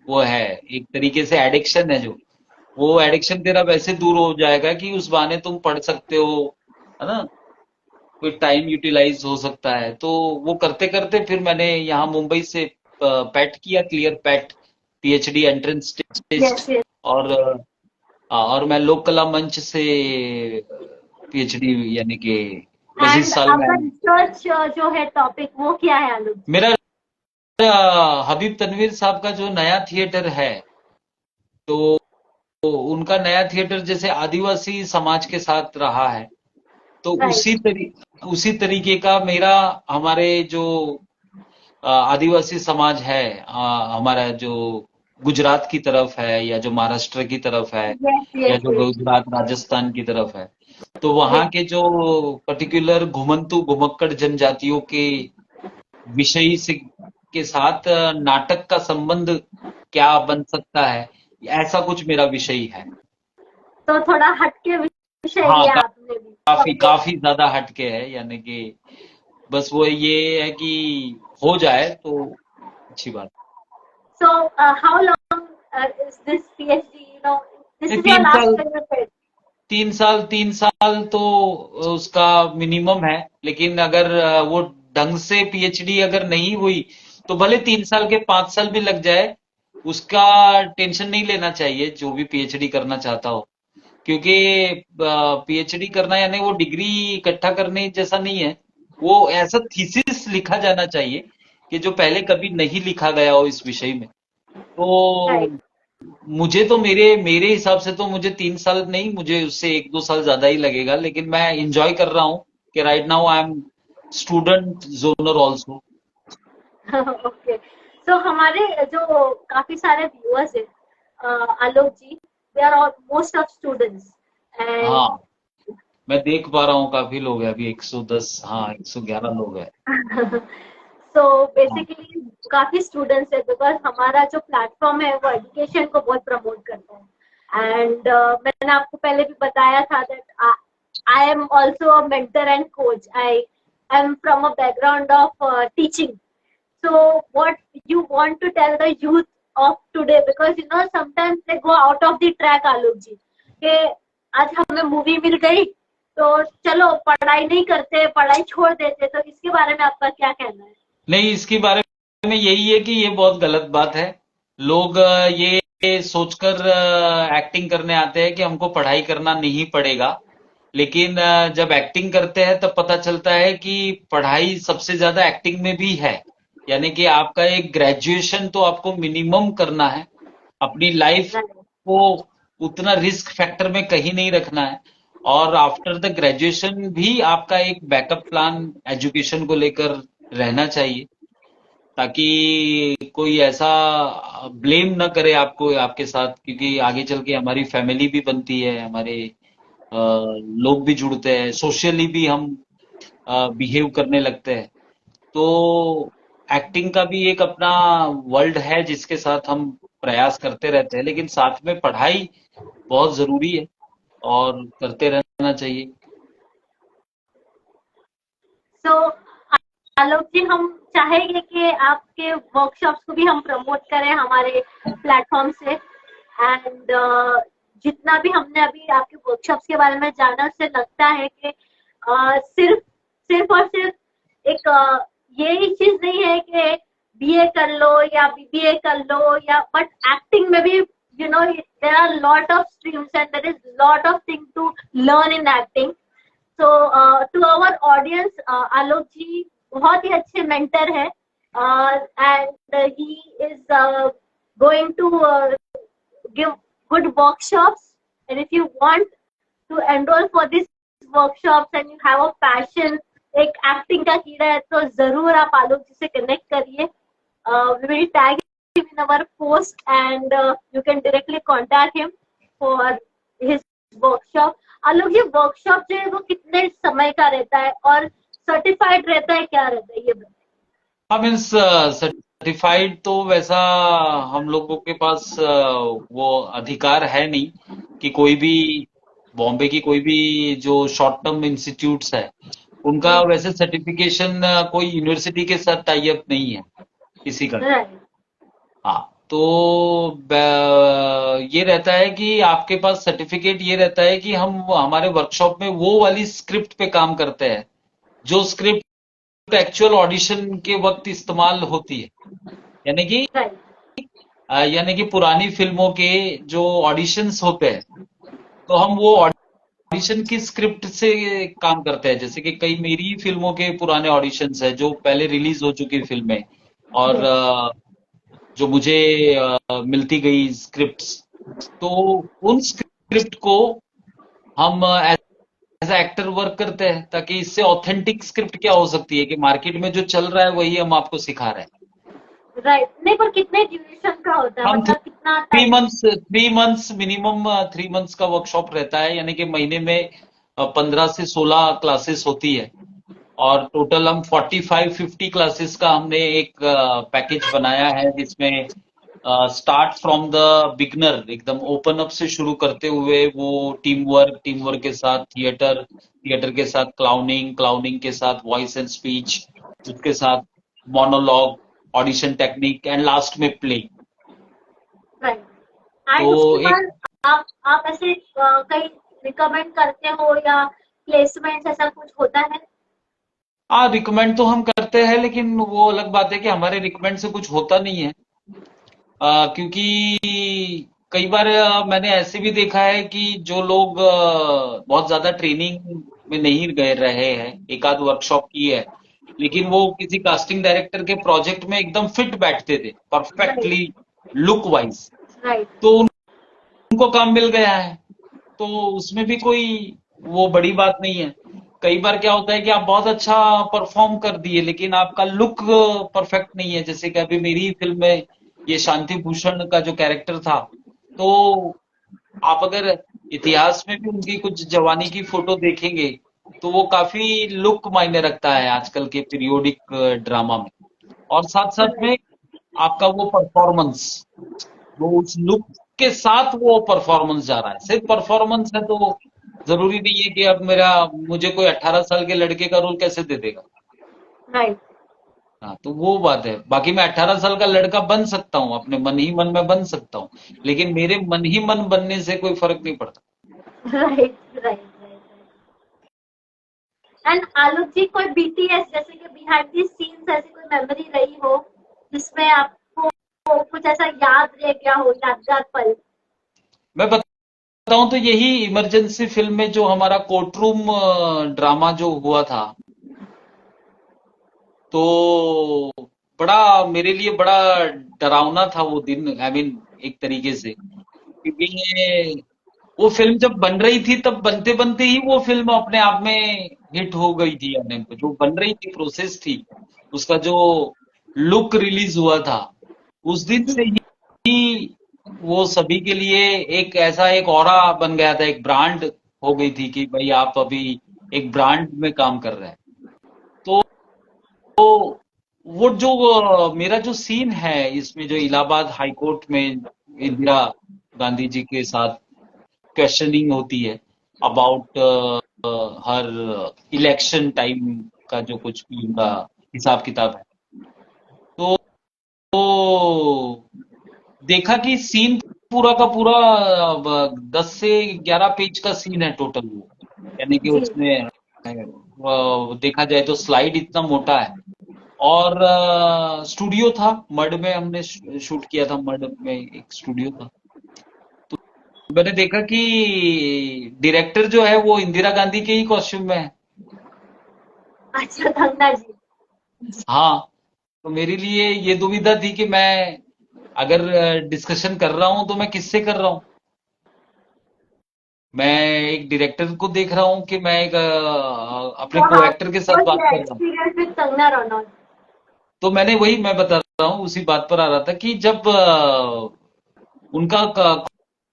वो है, एक तरीके से एडिक्शन है जो, वो एडिक्शन तेरा वैसे दूर हो जाएगा कि उस बहाने तुम पढ़ सकते हो, है ना, कोई टाइम यूटिलाइज हो सकता है। तो वो करते करते फिर मैंने यहाँ मुंबई से पैट किया, clear PET, PhD entrance test. Yes yes. और और मैं लोक कला मंच से पीएचडी, यानी कि बस एंड इस साल में। आपका रिसर्च जो है टॉपिक वो क्या है आलोक जी? मेरा हबीब तनवीर साहब का जो नया थिएटर है, तो उनका नया थिएटर जैसे आदिवासी समाज के साथ रहा है, तो राइट। उसी तरीके का मेरा, हमारे जो आदिवासी समाज है, हमारा जो गुजरात की तरफ है या जो महाराष्ट्र की तरफ है यस या यस जो यस। गुजरात राजस्थान की तरफ है, तो वहाँ यस। के जो पर्टिकुलर घुमंतु घुमक्कड़ जनजातियों के विषय से के साथ नाटक का संबंध क्या बन सकता है, ऐसा कुछ मेरा विषय है। तो थोड़ा हटके विषय हाँ, लिया आपने भी तो काफी आपको। काफी ज्यादा हटके है, यानी कि बस वो ये है कि हो जाए तो अच्छी बात। So how long is this PhD, you know, this नहीं, इज योर लास्ट बेनिफिट? 3 साल तो उसका मिनिमम है, लेकिन अगर वो ढंग से पीएचडी अगर नहीं हुई तो भले 3 साल के 5 साल भी लग जाए, उसका टेंशन नहीं लेना चाहिए जो भी पीएचडी करना चाहता हो। क्योंकि पीएचडी करना यानी वो डिग्री इकट्ठा करने जैसा नहीं है, वो ऐसा थीसिस लिखा जाना चाहिए कि जो पहले कभी नहीं लिखा गया हो इस विषय में। तो राइट। मुझे तो मेरे मेरे हिसाब से तो मुझे 3 साल नहीं, मुझे उससे 1-2 साल ज्यादा ही लगेगा, लेकिन मैं इंजॉय कर रहा हूँ कि right now I am student जोनर ऑल्सो। ओके। सो हमारे जो काफी सारे व्यूअर्स हैं, Alok ji, they are all most of students and हाँ, मैं देख पा रहा हूँ काफी लोग हैं अभी, 110, हाँ 111 लोग हैं। सो हाँ, बेसिकली काफी स्टूडेंट्स है, बिकॉज हमारा जो प्लेटफॉर्म है वो एजुकेशन को बहुत प्रमोट करता है। एंड मैंने आपको पहले भी बताया था that I am also a mentor and coach. I am from a background of teaching. So what you want to tell the youth of today, because you know sometimes they go out of the track, Alok ji, कि आज हमें movie मिल गई तो चलो पढ़ाई नहीं करते, पढ़ाई छोड़ देते, तो इसके बारे में आपका क्या कहना है? नहीं, इसके बारे में यही है कि ये बहुत गलत बात है। लोग ये सोचकर एक्टिंग करने आते हैं कि हमको पढ़ाई करना नहीं पड़ेगा, लेकिन जब एक्टिंग करते हैं तब पता चलता है कि पढ़ाई सबसे ज्यादा एक्टिंग में भी है। यानी कि आपका एक ग्रेजुएशन तो आपको मिनिमम करना है, अपनी लाइफ Right. को उतना रिस्क फैक्टर में कहीं नहीं रखना है, और आफ्टर द ग्रेजुएशन भी आपका एक बैकअप प्लान एजुकेशन को लेकर रहना चाहिए, ताकि कोई ऐसा ब्लेम ना करे आपको आपके साथ, क्योंकि आगे चल के हमारी फैमिली भी बनती है, हमारे लोग भी जुड़ते हैं, सोशली भी हम बिहेव करने लगते हैं। तो एक्टिंग का भी एक अपना वर्ल्ड है जिसके साथ हम प्रयास करते रहते हैं, लेकिन साथ में पढ़ाई बहुत जरूरी है और करते रहना चाहिए। सो आलोक जी, हम चाहेंगे कि आपके वर्कशॉप्स को भी हम प्रमोट करें हमारे प्लेटफॉर्म से। एंड जितना भी हमने अभी आपके वर्कशॉप्स के बारे में जाना, उससे लगता है कि सिर्फ सिर्फ और सिर्फ एक ये चीज नहीं है कि बीए कर लो या बीबीए कर लो, या बट एक्टिंग में भी you know there are lot of streams and there is lot of thing to learn in acting. So to our audience, Alok ji बहुत ही अच्छे मेंटर है, and he is going to give good workshops, and if you want to enroll for these workshops and you have a passion, एक acting का कीड़ा है, तो जरूर आप आलोक जी से कनेक्ट करिए। we will tag him in our post, and you can directly contact him for his workshop। Alok ji, workshop जो है वो कितने समय का रहता है और सर्टिफाइड रहता है, क्या रहता है ये बताइए? हाँ, मीन्स सर्टिफाइड तो वैसा हम लोगों के पास वो अधिकार है नहीं कि कोई भी, बॉम्बे की कोई भी जो शॉर्ट टर्म इंस्टीट्यूट्स है, उनका वैसे सर्टिफिकेशन कोई यूनिवर्सिटी के साथ टाई अप नहीं है किसी का। राइट। हाँ, तो ये रहता है कि आपके पास सर्टिफिकेट ये रहता है कि हम हमारे वर्कशॉप में वो वाली स्क्रिप्ट पे काम करते हैं जो स्क्रिप्ट एक्चुअल ऑडिशन के वक्त इस्तेमाल होती है। यानी कि राइट। यानी कि पुरानी फिल्मों के जो ऑडिशंस होते हैं, तो हम वो ऑडिशन की स्क्रिप्ट से काम करते हैं। जैसे कि कई मेरी फिल्मों के पुराने ऑडिशंस है जो पहले रिलीज हो चुकी फिल्में, और यस। जो मुझे मिलती गई स्क्रिप्ट्स, तो उन स्क्रिप्ट को हम एज एक्टर वर्क करते हैं, ताकि इससे ऑथेंटिक स्क्रिप्ट क्या हो सकती है कि मार्केट में जो चल रहा है वही हम आपको सिखा रहे हैं। राइट, नहीं पर कितने ड्यूरेशन का होता है, हम मतलब कितना three time? Months 3 months minimum, 3 months का वर्कशॉप रहता है, यानी कि महीने में 15 से 16 क्लासेस होती है। और टोटल हम 45-50 क्लासेस का हमने एक पैकेज बनाया है, जिसमें स्टार्ट फ्रॉम द बिगनर, एकदम ओपन अप से शुरू करते हुए वो टीम वर्क के साथ थिएटर, थिएटर के साथ क्लाउनिंग, क्लाउनिंग के साथ वॉइस एंड स्पीच, उसके साथ monologue, audition technique, and last में प्ले। राइट। तो एंड उसके एक बाद आप ऐसे कहीं रिकमेंड करते हो या प्लेसमेंट ऐसा कुछ होता है? रिकमेंड तो हम करते हैं, लेकिन वो अलग बात है कि हमारे रिकमेंड से कुछ होता नहीं है। क्योंकि कई बार मैंने ऐसे भी देखा है कि जो लोग बहुत ज्यादा ट्रेनिंग में नहीं गए रहे हैं, एक आध वर्कशॉप की है, लेकिन वो किसी कास्टिंग डायरेक्टर के प्रोजेक्ट में एकदम फिट बैठते थे right. Perfectly, look wise, right. तो उनको काम मिल गया है। तो उसमें भी कोई वो बड़ी बात नहीं है। कई बार क्या होता है कि आप बहुत अच्छा परफॉर्म कर दिए, लेकिन आपका लुक परफेक्ट नहीं है। जैसे कि अभी मेरी फिल्म में ये शांति भूषण का जो कैरेक्टर था, तो आप अगर इतिहास में भी उनकी कुछ जवानी की फोटो देखेंगे, तो वो काफी लुक मायने रखता है आजकल के पीरियोडिक ड्रामा में। और साथ साथ राइट। में आपका वो परफॉर्मेंस, वो उस लुक के साथ वो परफॉर्मेंस जा रहा है। सिर्फ परफॉर्मेंस है तो जरूरी नहीं है कि अब मेरा मुझे कोई 18 साल के लड़के का रोल कैसे दे देगा। राइट। हाँ, तो वो बात है। बाकी मैं 18 साल का लड़का बन सकता हूँ, अपने मन ही मन में बन सकता हूँ, लेकिन मेरे मन ही मन बनने से कोई फर्क नहीं पड़ता। राइट। राइट। एंड आलोक जी, कोई बीटीएस जैसे कि बिहाइंड द सीन्स ऐसी कोई मेमोरी रही हो जिसमें आपको कुछ ऐसा याद रह गया हो, यादगार पल? मैं बताऊं तो यही इमरजेंसी फिल्म में जो हमारा कोर्ट रूम ड्रामा जो हुआ था, तो बड़ा मेरे लिए बड़ा डरावना था वो दिन। आई मीन एक तरीके से, क्योंकि वो फिल्म जब बन रही थी, तब बनते बनते ही वो फिल्म अपने आप में हिट हो गई थी। यानी जो बन रही थी, प्रोसेस थी उसका, जो लुक रिलीज हुआ था, उस दिन से ही वो सभी के लिए एक ऐसा एक ऑरा बन गया था, एक ब्रांड हो गई थी कि भाई आप अभी एक ब्रांड में काम कर रहे हैं। तो वो जो मेरा जो सीन है इसमें, जो इलाहाबाद हाई कोर्ट में इंदिरा गांधी जी के साथ क्वेश्चनिंग होती है अबाउट हर इलेक्शन टाइम का, जो कुछ भी उनका हिसाब किताब है, तो देखा कि सीन पूरा का पूरा 10 से 11 पेज का सीन है टोटल वो। यानी कि जी। उसमें देखा जाए तो स्लाइड इतना मोटा है। और स्टूडियो था मड में, हमने शूट किया था, मड में एक स्टूडियो था। मैंने देखा कि डायरेक्टर जो है वो इंदिरा गांधी के ही कॉस्ट्यूम में है। अच्छा, गंगा जी। हाँ, तो मेरे लिए ये दुविधा थी कि मैं अगर डिस्कशन कर रहा हूं तो मैं किससे कर रहा हूँ। मैं एक डायरेक्टर को देख रहा हूँ कि मैं एक अपने को एक्टर के साथ बात कर रहा हूँ। Experience with Kangana Ranaut. तो मैंने वही मैं बता रहा हूँ, उसी बात पर आ रहा था कि जब उनका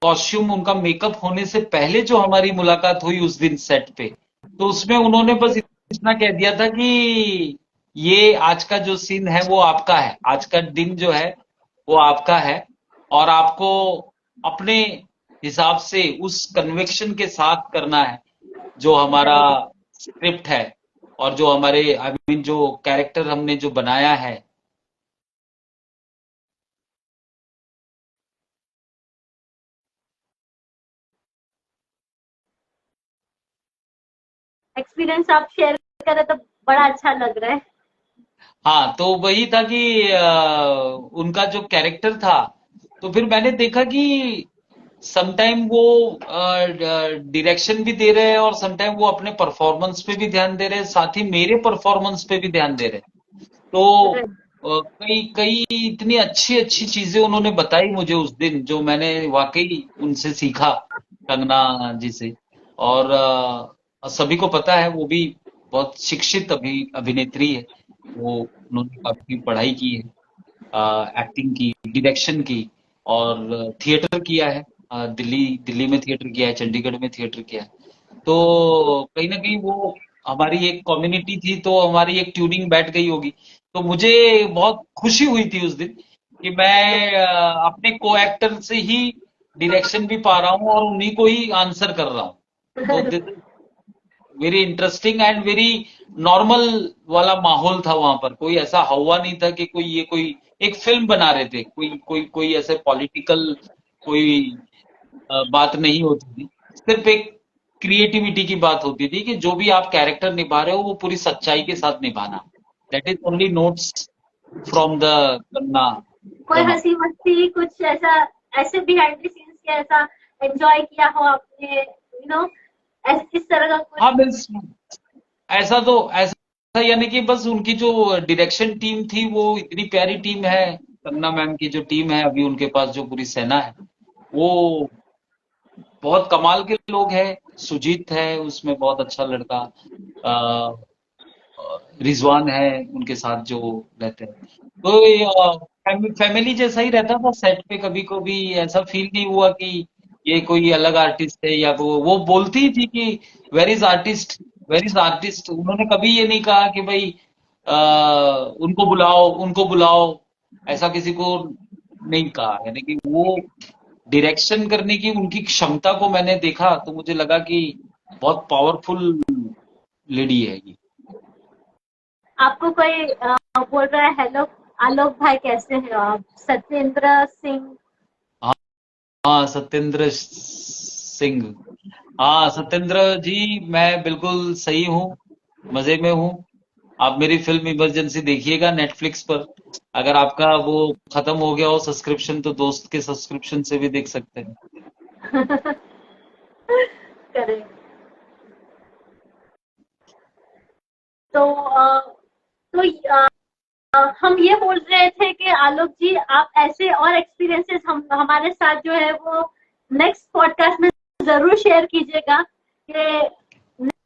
कॉस्ट्यूम, उनका मेकअप होने से पहले जो हमारी मुलाकात हुई उस दिन सेट पे, तो उसमें उन्होंने बस इतना कह दिया था कि ये आज का जो सीन है वो आपका है, आज का दिन जो है वो आपका है, और आपको अपने हिसाब से उस कन्विक्शन के साथ करना है जो हमारा राइट। स्क्रिप्ट है, और जो हमारे आई मीन जो कैरेक्टर हमने जो बनाया है। एक्सपीरियंस आप शेयर करें तो बड़ा अच्छा लग रहा है। हाँ, तो वही था कि उनका जो कैरेक्टर था, तो फिर मैंने देखा कि समटाइम वो डायरेक्शन भी दे रहे हैं और समटाइम वो अपने परफॉर्मेंस पे भी ध्यान दे रहे हैं, साथ ही मेरे परफॉर्मेंस पे भी ध्यान दे रहे हैं। तो राइट। कई कई इतनी अच्छी अच्छी चीजें उन्होंने बताई मुझे उस दिन, जो मैंने वाकई उनसे सीखा, कंगना जी से। और सभी को पता है वो भी बहुत शिक्षित अभिनेत्री है। वो उन्होंने काफी पढ़ाई की है, एक्टिंग की, डायरेक्शन की, और थिएटर किया है। दिल्ली दिल्ली में थिएटर किया है, चंडीगढ़ में थिएटर किया है। तो कहीं ना कहीं वो हमारी एक कम्युनिटी थी, तो हमारी एक ट्यूनिंग बैठ गई होगी। तो मुझे बहुत खुशी हुई थी उस दिन कि मैं अपने को एक्टर से ही डायरेक्शन भी पा रहा हूँ और उन्हीं को ही आंसर कर रहा हूँ। तो this is very interesting and very normal वाला माहौल था वहां पर। कोई ऐसा हवा नहीं था कि कोई एक फिल्म बना रहे थे, कोई ऐसे पॉलिटिकल कोई बात नहीं होती थी। सिर्फ एक क्रिएटिविटी की बात होती थी कि जो भी आप कैरेक्टर निभा रहे हो वो पूरी सच्चाई के साथ निभाना। That is only notes from the कन्ना कोई ड्रामा। हंसी मस्ती कुछ ऐसा, ऐसे बिहाइंड द सीन्स के ऐसा एंजॉय किया हो आपने, ऐसे इस तरह का कुछ? हाँ मीन्स ऐसा यानी कि बस उनकी जो डायरेक्शन टीम थी वो इतनी प्यारी टीम है। कन्ना मैम की जो टीम है अभी उनके पास, जो पूरी सेना है, वो बहुत कमाल के लोग हैं। सुजीत है उसमें, बहुत अच्छा लड़का। अ, रिजवान है उनके साथ जो रहते हैं। तो ये फैमिली जैसा ही रहता था सेट पे। कभी कभी ऐसा फील नहीं हुआ कि ये कोई अलग आर्टिस्ट है, या वो बोलती ही थी कि where is artist, where is artist. उन्होंने कभी ये नहीं कहा कि भाई आ, उनको बुलाओ उनको बुलाओ, ऐसा किसी को नहीं कहा। यानी कि वो डायरेक्शन करने की उनकी क्षमता को मैंने देखा तो मुझे लगा कि बहुत पावरफुल लेडी है ये। आपको कोई बोल रहा है हेलो आलोक भाई कैसे हैं आप, सत्येंद्र सिंह? हाँ, हाँ सत्येंद्र सिंह। हाँ सत्येंद्र जी, मैं बिल्कुल सही हूँ, मजे में हूँ। आप मेरी फिल्म इमरजेंसी देखिएगा नेटफ्लिक्स पर। अगर आपका वो खत्म हो गया हो सब्सक्रिप्शन, तो दोस्त के सब्सक्रिप्शन से भी देख सकते हैं। करें तो तो हम ये बोल रहे थे कि आलोक जी आप ऐसे और एक्सपीरियंसेस हम हमारे साथ जो है वो नेक्स्ट पॉडकास्ट में जरूर शेयर कीजिएगा कि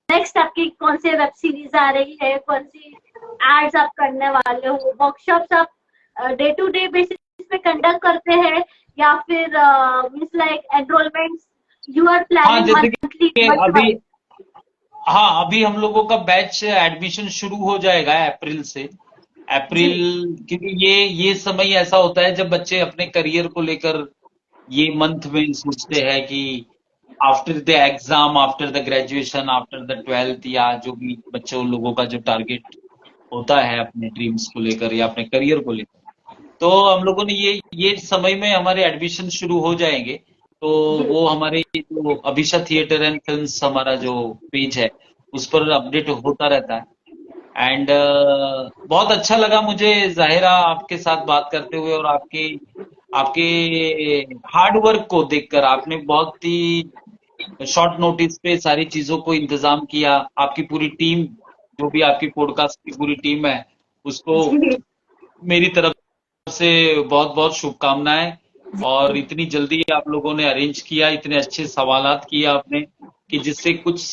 नेक्स्ट आपकी कौन सी वेब सीरीज आ रही है, कौन सी एड्स आप करने वाले हो, वर्कशॉप्स आप डे टू डे बेसिस पे कंडक्ट करते हैं या फिर means like enrolment you are हाँ प्लानिंग जैसे मंथली कि मंथ अभी, वाइज? हाँ अभी हम लोगों का बैच एडमिशन शुरू हो जाएगा अप्रैल से। जी। अप्रैल, क्योंकि ये समय ऐसा होता है जब बच्चे अपने करियर को लेकर ये मंथ में सोचते हैं कि after the exam, after the graduation, after the twelfth, या जो भी बच्चों लोगों का जो टारगेट होता है अपने ड्रीम्स को लेकर या अपने करियर को लेकर, तो हम लोगों ने ये समय में हमारे एडमिशन शुरू हो जाएंगे। तो जी। वो हमारे जो अभिषा थिएटर एंड फिल्म्स हमारा जो पेज है, उस पर अपडेट होता रहता है। एंड बहुत अच्छा लगा मुझे जाहिरा आपके साथ बात करते हुए, और आपके आपके हार्ड वर्क को देखकर। आपने बहुत ही शॉर्ट नोटिस पे सारी चीजों को इंतजाम किया। आपकी पूरी टीम, जो भी आपकी पॉडकास्ट की पूरी टीम है, उसको जी। मेरी तरफ से बहुत बहुत शुभकामनाएं। और जी। इतनी जल्दी आप लोगों ने अरेंज किया, इतने अच्छे सवालात किए आपने, कि जिससे कुछ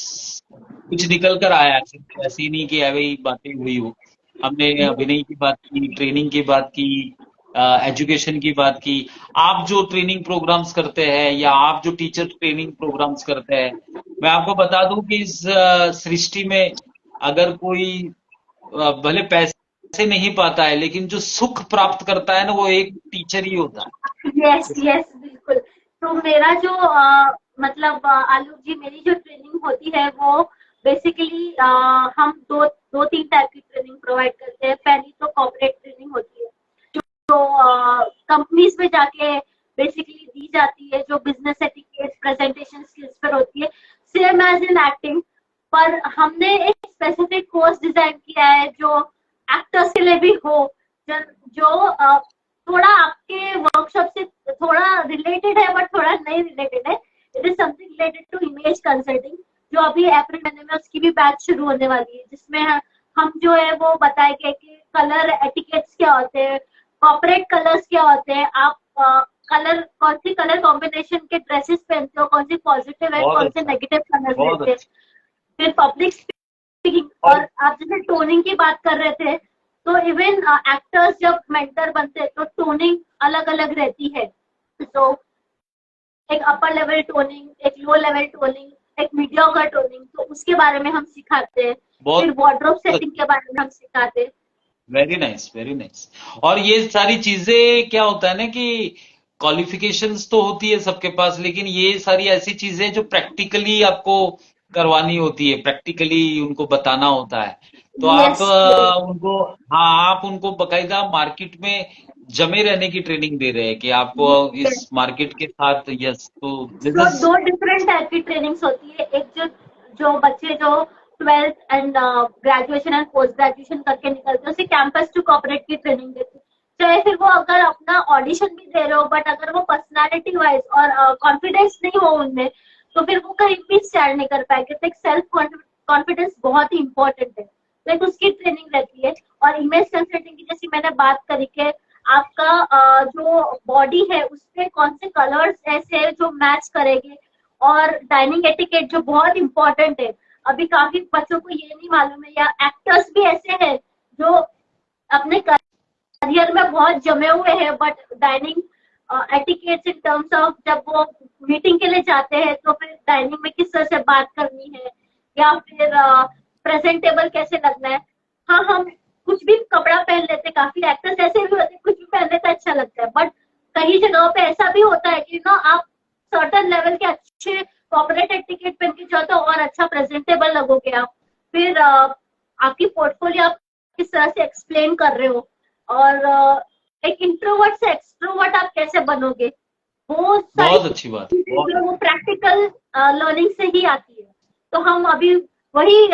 कुछ निकल कर आया। सिर्फ ऐसी नहीं कि वही बातें हुई हो। हमने अभिनय की बात की, ट्रेनिंग की बात की, एजुकेशन की बात की। आप जो ट्रेनिंग प्रोग्राम्स करते हैं, या आप जो टीचर ट्रेनिंग प्रोग्राम्स करते हैं, मैं आपको बता दूं कि इस सृष्टि में अगर कोई भले पैसे नहीं पाता है, लेकिन जो सुख प्राप्त करता है ना, वो एक टीचर ही होता यस है। यस बिल्कुल। तो मेरा जो मतलब आलोक जी मेरी जो ट्रेनिंग होती है वो बेसिकली हम दो दो तीन टाइप की ट्रेनिंग प्रोवाइड करते हैं। पहली तो कॉर्पोरेट ट्रेनिंग होती है जो कंपनीज में जाके बेसिकली दी जाती है, जो बिजनेस एटिकेट्स प्रेजेंटेशन स्किल्स पर होती है, सेम एज इन एक्टिंग। पर हमने एक स्पेसिफिक कोर्स डिजाइन किया है जो एक्टर्स के लिए भी हो, जो थोड़ा आपके वर्कशॉप से थोड़ा रिलेटेड है बट थोड़ा नहीं रिलेटेड है। It is something related to image consulting, जो अभी अप्रैल महीने में उसकी भी बैच शुरू होने वाली है, जिसमें हम जो है वो बताएंगे कि कलर एटिकेट्स क्या होते हैं, कॉर्पोरेट कलर्स क्या होते हैं, आप कलर कौन सी कलर कॉम्बिनेशन के ड्रेसेस पहनते हो, कौन सी पॉजिटिव है, बहुत कौन से अच्छा, नेगेटिव कलर बहुत रहते हैं। अच्छा। फिर पब्लिक स्पीकिंग, और और आप जैसे टोनिंग की बात कर रहे थे, तो इवन एक्टर्स जब मेंटर बनते हैं तो टोनिंग अलग अलग रहती है। तो एक अपर लेवल टोनिंग, एक लो लेवल टोनिंग, एक मीडियोकर टोनिंग, तो उसके बारे में हम सिखाते हैं। बहुत फिर वार्डरोब सेटिंग के बारे में हम सिखाते हैं। Very nice, very nice. और ये सारी चीजें क्या होता है ना कि क्वालिफिकेशंस तो होती है सबके पास, लेकिन ये सारी ऐसी चीजें जो प्रैक्टिकली आपको करवानी होती है, प्रैक्टिकली उनको बताना होता है। तो आप यस, यस। उनको, हाँ, आप उनको बकायदा मार्केट में जमे रहने की ट्रेनिंग दे रहे हैं कि आपको इस मार्केट के साथ, यस, तो दिस तो इज दो डिफरेंट टाइप की ट्रेनिंग्स होती है। एक जो जो बच्चे जो 12th and graduation and post graduation करके निकलते हैं, उसे कैंपस टू कॉर्पोरेट की ट्रेनिंग देते हैं। चाहे फिर वो अगर अपना ऑडिशन भी दे रहे हो, बट अगर वो पर्सनालिटी वाइज और कॉन्फिडेंस नहीं हो उनमें, तो फिर वो कहीं भी स्टैंड नहीं कर पाएंगे। तो एक सेल्फ कॉन्फिडेंस बहुत ही इंपॉर्टेंट है, तो एक उसकी ट्रेनिंग रहती है। और इमेज कंसल्टिंग की जैसी मैंने बात करी कि आपका जो बॉडी है उसपे कौन से कलर्स ऐसे हैं जो मैच करेंगे, और डाइनिंग एटिकेट जो बहुत इंपॉर्टेंट है। अभी काफी बच्चों को ये नहीं मालूम है, या एक्टर्स भी ऐसे हैं जो अपने करियर में बहुत जमे हुए हैं, but dining etiquettes in terms of जब वो मीटिंग के लिए जाते हैं तो फिर डाइनिंग में किस तरह से बात करनी है, या फिर प्रेजेंटेबल कैसे लगना है। हाँ, हम कुछ भी कपड़ा पहन लेते, काफी एक्टर्स ऐसे भी होते हैं कुछ भी पहन लेते अच्छा लगता है, बट कई जगहों पे ऐसा भी होता है कि ना आप सर्टन लेवल के अच्छे कॉर्पोरेट एटिकेट पहन के जाओ तो और अच्छा प्रेजेंटेबल लगोगे आप। फिर आपकी पोर्टफोलियो आप किस तरह से एक्सप्लेन कर रहे हो, और एक इंट्रोवर्ट से एक्सट्रोवर्ट आप कैसे बनोगे, वो सारी बहुत अच्छी बात, चीजें बहुत जो अच्छी। वो प्रैक्टिकल लर्निंग से ही आती है। तो हम अभी वही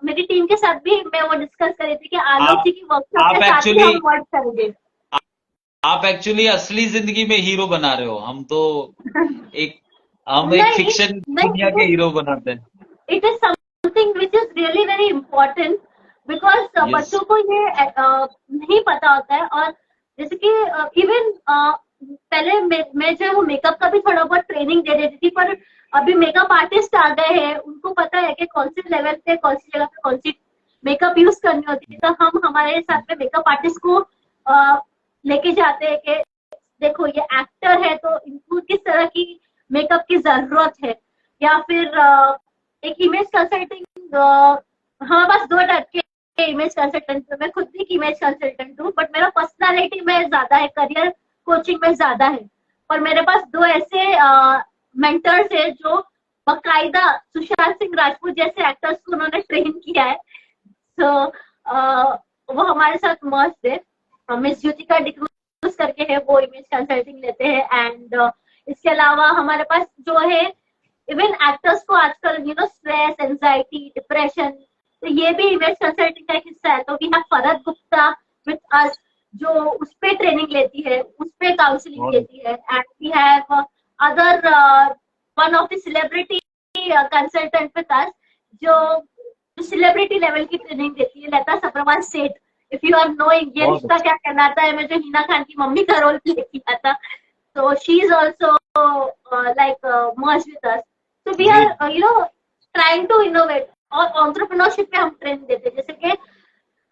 मेरी टीम के साथ भी मैं वो डिस्कस कर रही थी कि आलोक आप जी की वर्कशॉप के आप साथ ही एक्चुअली हम वर्क करेंगे। आप एक्चुअली असली जिंदगी में हीरो बना रहे हो। एक हम एक नहीं, फिक्शन दुनिया के नहीं, हीरो बनाते हैं। It is something which is really very important, because yes, बच्चों को ये नहीं पता होता है। और जैसे कि इवन पहले मैं जो है वो मेकअप का भी थोड़ा बहुत ट्रेनिंग दे देती थी, पर अभी मेकअप आर्टिस्ट आ गए हैं, उनको पता है कि कौन से लेवल पे कौन सी जगह पे कौन सी मेकअप यूज करनी होती है। तो हम हमारे साथ में मेकअप आर्टिस्ट को लेके जाते हैं कि देखो ये एक्टर है तो इनको किस तरह की मेकअप की जरूरत है। या फिर एक इमेज कंसल्टिंग, हमारे पास दो टाइप के इमेज कंसल्टेंट है। मैं खुद भी एक इमेज कंसल्टेंट हूँ, बट मेरा पर्सनालिटी में ज्यादा है, करियर कोचिंग में ज्यादा है। और मेरे पास दो ऐसे मेंटर्स है जो बकायदा सुशांत सिंह राजपूत जैसे एक्टर्स को उन्होंने ट्रेन किया है। तो वो हमारे साथ मस्त है। मिस ज्योतिका डिक्रूज करके है, वो इमेज कंसल्टिंग लेते हैं। एंड इसके अलावा हमारे पास जो है इवन एक्टर्स को आजकल स्ट्रेस, एंजाइटी, डिप्रेशन, तो ये भी इमेज कंसल्टिंग का एक हिस्सा है। तो we have Farhat Gupta with us, जो उस पे ट्रेनिंग लेती है, उस पे काउंसलिंग बहुत देती है। And we have other one of the celebrity consultant with us, जो सेलिब्रिटी लेवल की ट्रेनिंग देती है, लता सब्रवाल सेठ। इफ यू आर नोइंग, ये बहुत रिश्ता अच्छा। क्या कहलाता है में जो हिना खान की मम्मी का रोल प्ले किया था, so she is also merged with us. So we are great. trying to innovate। और entrepreneurship पे हम ट्रेनिंग देते हैं। जैसे कि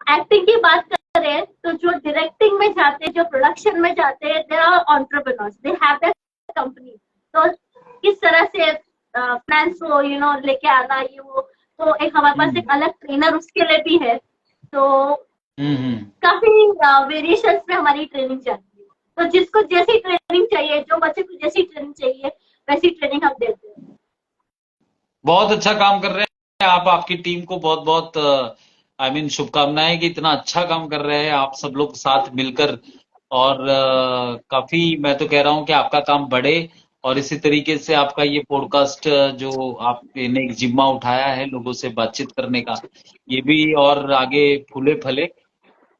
एक्टिंग की बात करें तो जो डायरेक्टिंग में जाते हैं, जो प्रोडक्शन में जाते हैं, they are entrepreneurs, they have their company. तो किस तरह से फाइनेंस को लेके आना, ये वो, तो एक हमारे पास हम्म, एक अलग ट्रेनर उसके लिए भी है। तो हम्म। काफी वेरिएशंस में हमारी ट्रेनिंग चलती है। तो जिसको जैसी ट्रेनिंग चाहिए, जो बच्चे को जैसी ट्रेनिंग चाहिए, वैसी ट्रेनिंग हम देते हैं। बहुत अच्छा काम कर रहे हैं आप। आपकी टीम को बहुत बहुत आई मीन शुभकामनाएं कि इतना अच्छा काम कर रहे हैं आप सब लोग साथ मिलकर। और काफी, मैं तो कह रहा हूं कि आपका काम बढ़े और इसी तरीके से आपका ये पॉडकास्ट जो आपने एक जिम्मा उठाया है लोगों से बातचीत करने का, ये भी और आगे फूले फले,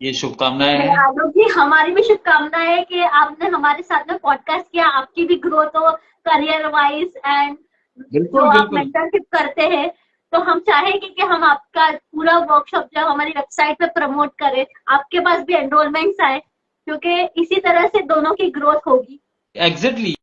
ये शुभकामनाएं नहीं हैं। आलोक जी, हमारी भी शुभकामनाएं है कि आपने हमारे साथ में पॉडकास्ट किया, आपकी भी ग्रोथ हो करियर वाइज एंड जो बिल्कुल आप बिल्कुल। मेंटरशिप करते हैं। तो हम चाहेंगे कि हम आपका पूरा वर्कशॉप जो हमारी वेबसाइट पे प्रमोट करें, आपके पास भी एनरोलमेंट्स आए, क्योंकि इसी तरह से दोनों की ग्रोथ होगी। एग्जैक्टली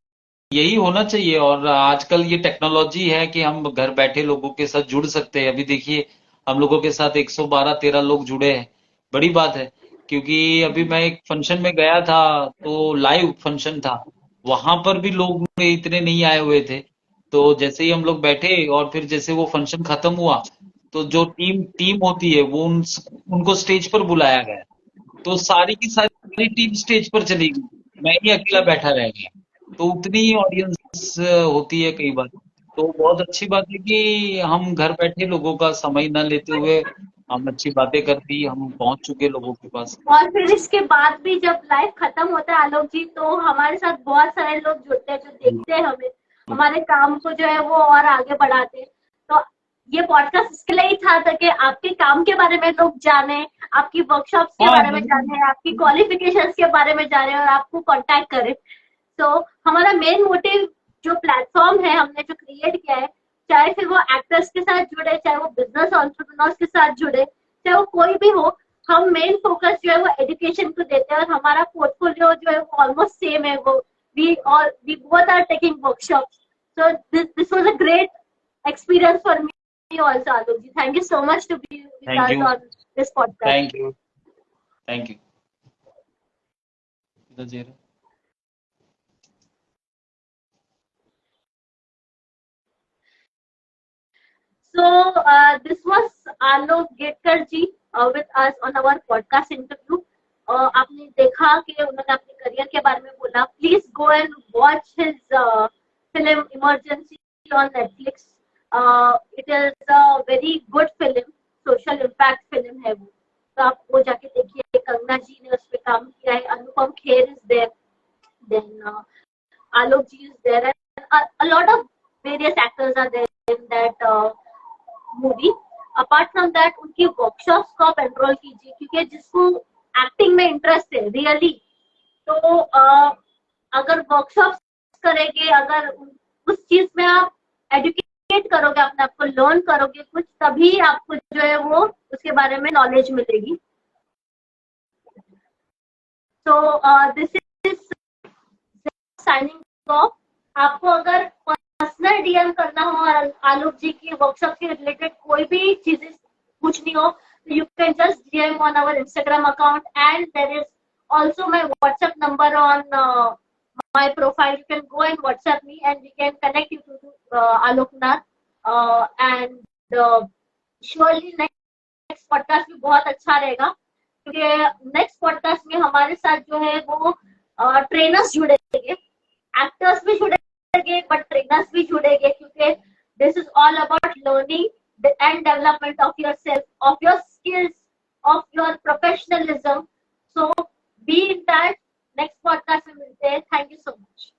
यही होना चाहिए। और आजकल ये टेक्नोलॉजी है कि हम घर बैठे लोगों के साथ जुड़ सकते हैं। अभी देखिए हम लोगों के साथ 112-13 लोग जुड़े हैं, बड़ी बात है। क्योंकि अभी मैं एक फंक्शन में गया था, तो लाइव फंक्शन था, वहां पर भी लोग इतने नहीं आए हुए थे। तो जैसे ही हम लोग बैठे और फिर जैसे वो फंक्शन खत्म हुआ, तो जो टीम टीम होती है वो उनको स्टेज पर बुलाया गया, तो सारी की सारी टीम स्टेज पर चली गई, मैं ही अकेला बैठा रह गया। तो उतनी ऑडियंस होती है कई बार। तो बहुत अच्छी बात है कि हम घर बैठे लोगों का समय ना लेते हुए हम अच्छी बातें कर दी, हम पहुंच चुके लोगों के पास। और फिर इसके बाद भी जब लाइव खत्म होता है आलोक जी, तो हमारे साथ बहुत सारे लोग जुड़ते हैं जो देखते हैं हमें, हमारे काम को जो है वो और आगे बढ़ाते हैं। तो ये पॉडकास्ट इसके लिए ही था ताकि आपके काम के बारे में लोग जाने, आपकी वर्कशॉप्स के हाँ बारे में जाने, आपकी क्वालिफिकेशंस के बारे में जाने और आपको कांटेक्ट करें। तो हमारा मेन मोटिव जो प्लेटफॉर्म है हमने जो क्रिएट किया है, चाहे फिर वो एक्टर्स के साथ जुड़े, चाहे वो बिजनेस एंटरप्रेन्योर्स के साथ जुड़े, चाहे वो कोई भी हो, हम मेन फोकस जो है वो एजुकेशन को देते हैं। और हमारा पोर्टफोलियो जो है वो ऑलमोस्ट सेम है। वो we both are taking workshops, so this was a great experience for me also Alok ji. Thank you so much to be with thank us you. On this podcast. Thank you. Thank you. So this was Alok Getkar ji with us on our podcast interview. आपने देखा कि उन्होंने अपने career के बारे में बोला। Please go and watch his film emergency on Netflix. It is a very good film, social impact film है वो, तो आप वो जाके देखिए। कंगना जी ने उस पर काम किया है, Anupam Kher is there, then Alok ji is there, and a lot of various actors are there in that movie. Apart from that उनकी वर्कशॉप्स को आप एनरोल कीजिए, क्योंकि जिसको एक्टिंग में इंटरेस्ट है रियली, तो अगर वर्कशॉप्स करेंगे, अगर उस चीज में आप एजुकेट करोगे, अपने आप को लर्न करोगे कुछ, तभी आपको जो है वो उसके बारे में नॉलेज मिलेगी। तो दिस इज साइनिंग ऑफ। आपको अगर पर्सनल डीएम करना हो और आलोक जी की वर्कशॉप के रिलेटेड कोई भी चीजें पूछनी हो, तो you can just DM on our Instagram account, and there is also my WhatsApp number on my profile. You can go and WhatsApp me and we can connect you to Alok Nath. And surely next podcast भी बहुत अच्छा रहेगा, क्योंकि next podcast में हमारे साथ जो है वो ट्रेनर्स जुड़ेंगे, एक्टर्स भी जुड़ेंगे, बट ट्रेनर्स भी जुड़ेंगे, क्योंकि this is all about learning and development of your self, of your skills, of your professionalism. So be in touch, next podcast में मिलते हैं। Thank you so much.